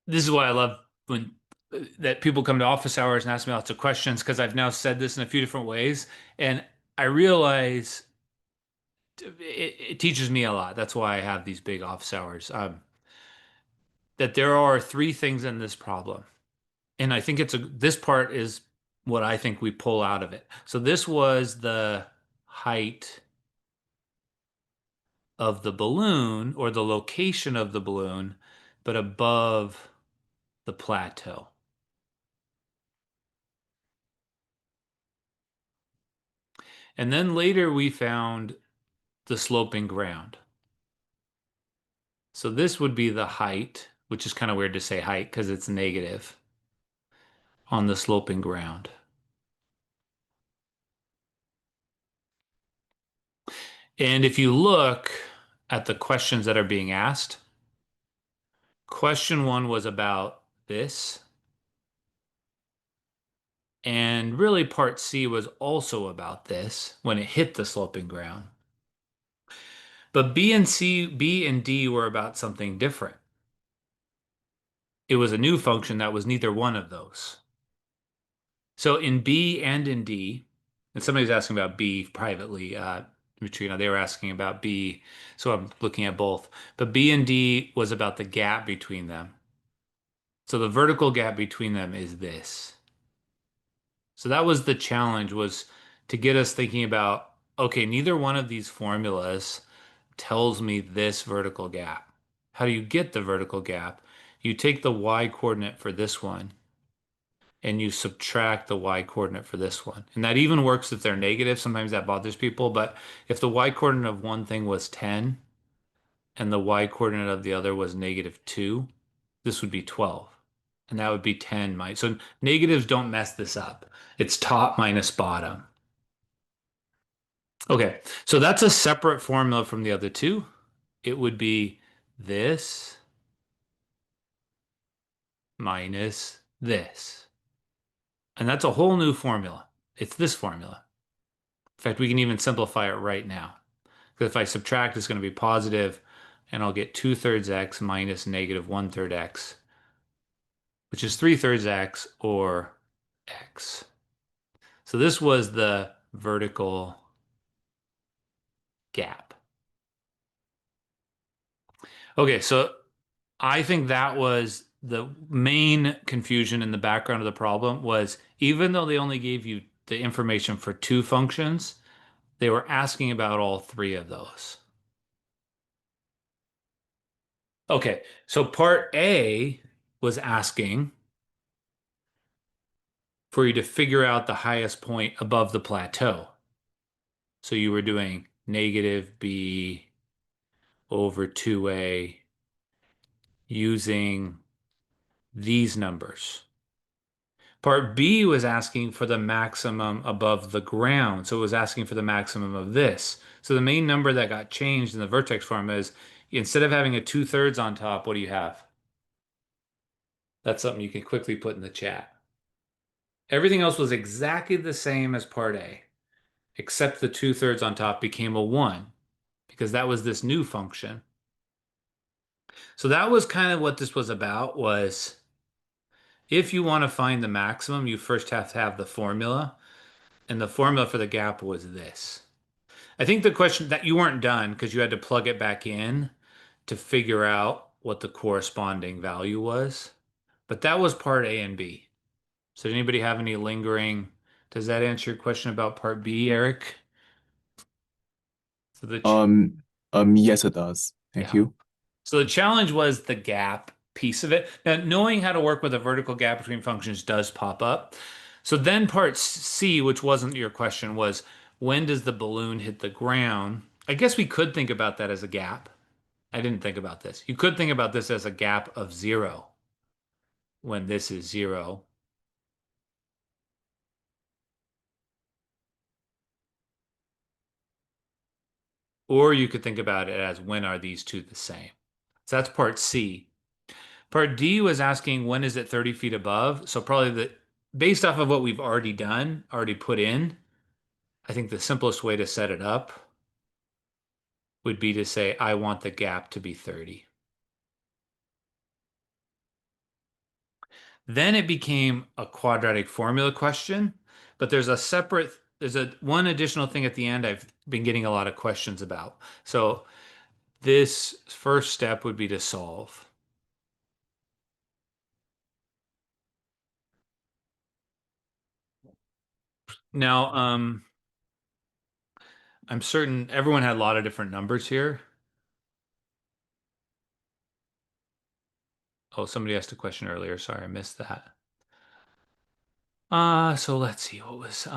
this is why I love when that people come to office hours and ask me lots of questions because I've now said this in a few different ways, and I realize it teaches me a lot. That's why I have these big office hours. That there are three things in this problem, and I think this part is what I think we pull out of it. So this was the height of the balloon or the location of the balloon, but above the plateau. And then later we found the sloping ground. So this would be the height, which is kind of weird to say height because it's negative on the sloping ground. And if you look at the questions that are being asked, question 1 was about this. And really part C was also about this when it hit the sloping ground. But B and D were about something different. It was a new function that was neither one of those. So in B and in D, and somebody's asking about B privately, Neutrino, they were asking about B, so I'm looking at both. But B and D was about the gap between them. So the vertical gap between them is this. So that was the challenge, was to get us thinking about, okay, neither one of these formulas tells me this vertical gap. How do you get the vertical gap? You take the y coordinate for this one and you subtract the y coordinate for this one. And that even works if they're negative. Sometimes that bothers people, but if the y coordinate of one thing was 10 and the y coordinate of the other was -2, this would be 12. And that would be 10 minus. So negatives don't mess this up. It's top minus bottom. Okay, so that's a separate formula from the other two. It would be this minus this. And that's a whole new formula. It's this formula. In fact, we can even simplify it right now. Because if I subtract, it's going to be positive, and I'll get 2/3 x minus -1/3 x. which is 3/3 x or x. So this was the vertical gap. Okay, so I think that was the main confusion in the background of the problem was even though they only gave you the information for two functions, they were asking about all three of those. Okay, so part A was asking for you to figure out the highest point above the plateau. So you were doing negative b over 2a using these numbers. Part B was asking for the maximum above the ground. So it was asking for the maximum of this. So the main number that got changed in the vertex form is instead of having a 2/3 on top, what do you have? That's something you can quickly put in the chat. Everything else was exactly the same as part A, except the 2/3 on top became a 1 because that was this new function. So that was kind of what this was about was if you want to find the maximum, you first have to have the formula. And the formula for the gap was this. I think the question that you weren't done because you had to plug it back in to figure out what the corresponding value was. But that was part A and B. So did anybody have any lingering? Does that answer your question about part B, Eric? So Um, yes, it does. Thank yeah. you. So the challenge was the gap piece of it. Now, knowing how to work with a vertical gap between functions does pop up. So then part C, which wasn't your question, was when does the balloon hit the ground? I guess we could think about that as a gap. I didn't think about this. You could think about this as a gap of 0 when this is 0. Or you could think about it as when are these two the same? So that's part C. Part D was asking when is it 30 feet above? So probably based off of what we've already done, already put in, I think the simplest way to set it up would be to say, I want the gap to be 30. Then it became a quadratic formula question, but there's a one additional thing at the end I've been getting a lot of questions about. So this first step would be to solve. Now, I'm certain everyone had a lot of different numbers here. Oh, somebody asked a question earlier. Sorry, I missed that. So let's see. What was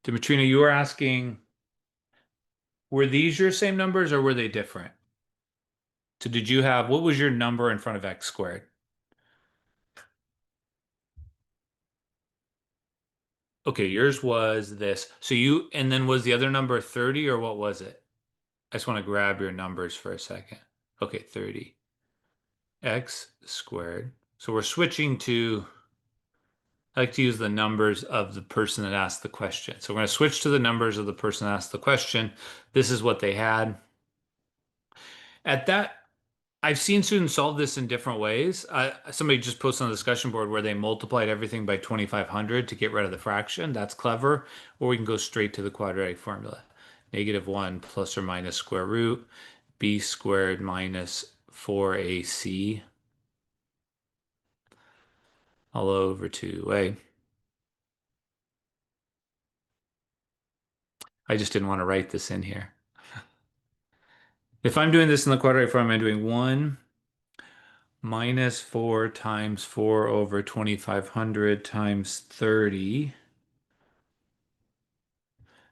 Dimitrina, you were asking, were these your same numbers or were they different? So did you have what was your number in front of x squared? Okay, yours was this. So you and then was the other number 30 or what was it? I just want to grab your numbers for a second. Okay, 30. X squared. So we're switching to I like to use the numbers of the person that asked the question. So we're going to switch to the numbers of the person that asked the question. This is what they had. At that, I've seen students solve this in different ways. Somebody just posted on the discussion board where they multiplied everything by 2,500 to get rid of the fraction. That's clever. Or we can go straight to the quadratic formula. -1 plus or minus square root b squared minus 4ac all over 2a. I just didn't want to write this in here. If I'm doing this in the quadratic form, I'm doing 1 minus 4 times 4 over 2,500 times 30.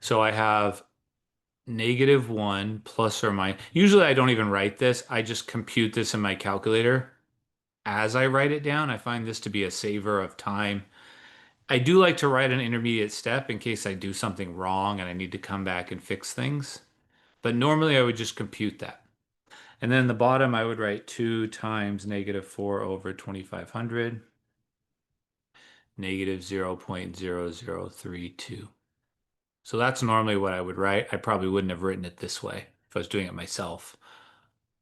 So I have -1 plus or minus. Usually I don't even write this. I just compute this in my calculator as I write it down. I find this to be a saver of time. I do like to write an intermediate step in case I do something wrong and I need to come back and fix things. But normally I would just compute that. And then in the bottom, I would write 2 times -4 over 2,500, -0.0032. So that's normally what I would write. I probably wouldn't have written it this way if I was doing it myself.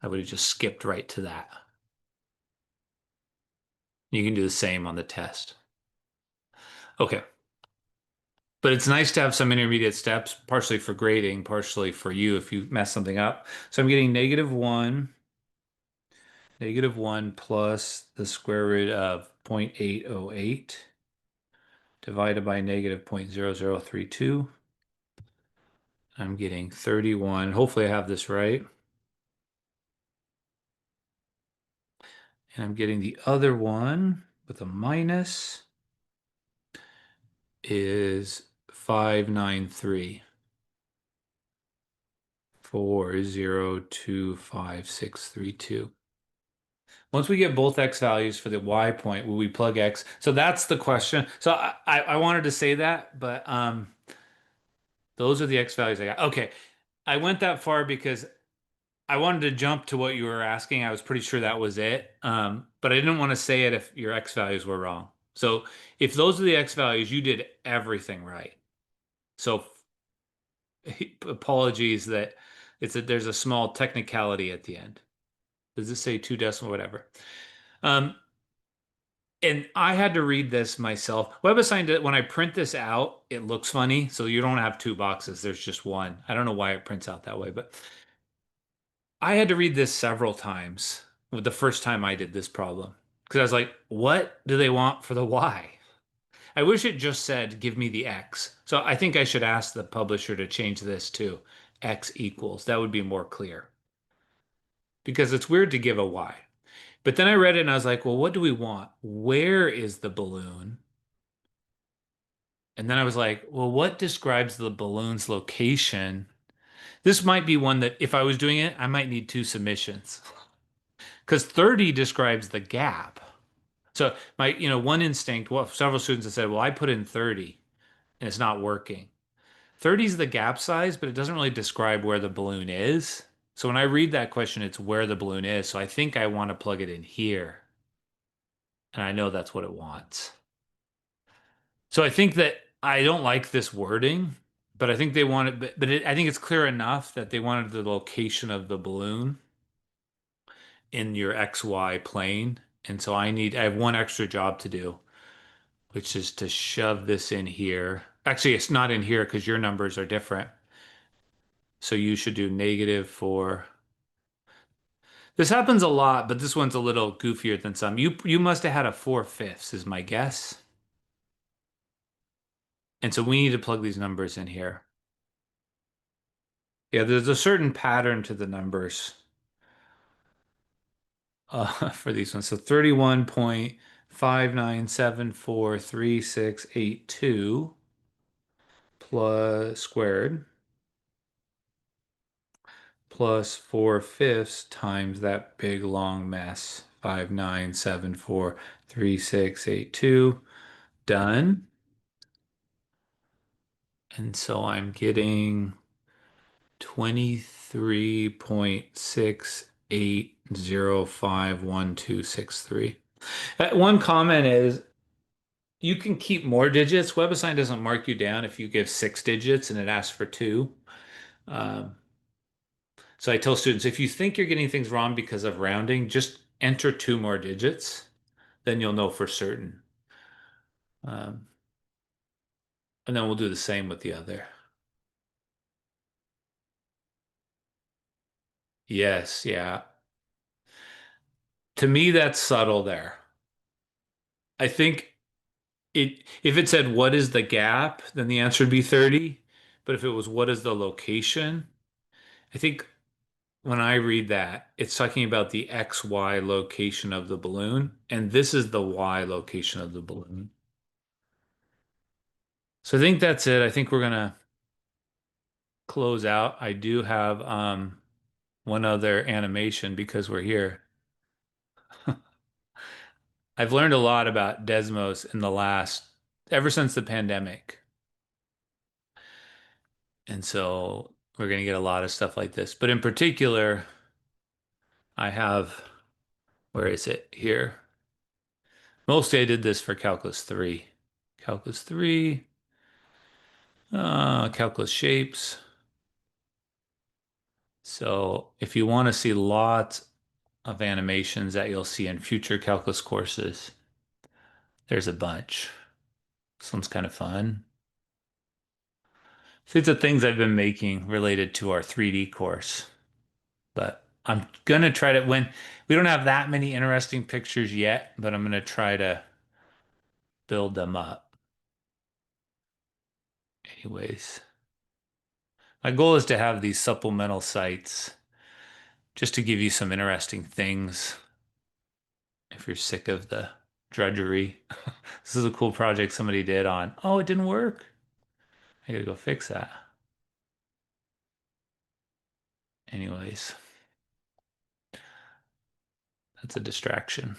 I would have just skipped right to that. You can do the same on the test. Okay. But it's nice to have some intermediate steps, partially for grading, partially for you if you mess something up. So I'm getting negative 1 plus the square root of 0.808 divided by negative 0.0032. I'm getting 31. Hopefully I have this right. And I'm getting the other one with a minus is 593. 4025632. Once we get both x values for the y point, will we plug x? So that's the question. So I wanted to say that, but those are the x values I got. Okay, I went that far because I wanted to jump to what you were asking. I was pretty sure that was it, but I didn't want to say it if your x values were wrong. So if those are the x values, you did everything right. So apologies that there's a small technicality at the end. Does this say two decimal, whatever? Um, and I had to read this myself. WebAssign did, when I print this out, it looks funny. So you don't have two boxes. There's just one. I don't know why it prints out that way, but I had to read this several times with the first time I did this problem. Because I was like, what do they want for the Y? I wish it just said, give me the X. So I think I should ask the publisher to change this to X equals. That would be more clear. Because it's weird to give a Y. But then I read it and I was like, well, what do we want? Where is the balloon? And then I was like, well, what describes the balloon's location? This might be one that if I was doing it, I might need two submissions. Because 30 describes the gap. So my, one instinct, well, several students have said, well, I put in 30 and it's not working. 30 is the gap size, but it doesn't really describe where the balloon is. So when I read that question, it's where the balloon is. So I think I want to plug it in here. And I know that's what it wants. So I think that I don't like this wording, but I think they wanted, I think it's clear enough that they wanted the location of the balloon in your XY plane. And so I have one extra job to do, which is to shove this in here. Actually, it's not in here because your numbers are different. So you should do negative for. This happens a lot, but this one's a little goofier than some. You must have had a 4/5 is my guess. And so we need to plug these numbers in here. Yeah, there's a certain pattern to the numbers for these ones. So 31.59743682 plus squared plus 4/5 times that big long mess. 59743682. Done. And so I'm getting 23.68051263. One comment is you can keep more digits. WebAssign doesn't mark you down if you give 6 digits and it asks for two. Um, so I tell students if you think you're getting things wrong because of rounding, just enter two more digits, then you'll know for certain. Um, and then we'll do the same with the other. Yes, yeah. To me, that's subtle there. I think if it said what is the gap, then the answer would be 30. But if it was what is the location, I think when I read that, it's talking about the XY location of the balloon, and this is the Y location of the balloon. So I think that's it. I think we're gonna close out. I do have one other animation because we're here. I've learned a lot about Desmos in the ever since the pandemic. And so we're going to get a lot of stuff like this. But in particular, I have, where is it? Here. Mostly I did this for Calculus 3. Calculus 3, Calculus shapes. So if you want to see lots of animations that you'll see in future calculus courses, There's a bunch. This one's kind of fun. These are things I've been making related to our 3D course, but I'm gonna try to when we don't have that many interesting pictures yet, but I'm gonna try to build them up. Anyways, my goal is to have these supplemental sites just to give you some interesting things if you're sick of the drudgery. This is a cool project somebody did on, oh, it didn't work. I gotta go fix that. Anyways, that's a distraction.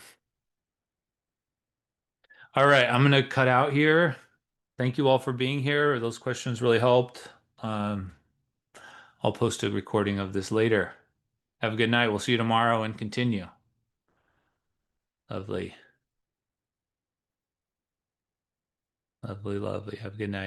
All right, I'm gonna cut out here. Thank you all for being here. Those questions really helped. Um, I'll post a recording of this later. Have a good night. We'll see you tomorrow and continue. Lovely. Lovely, lovely. Have a good night.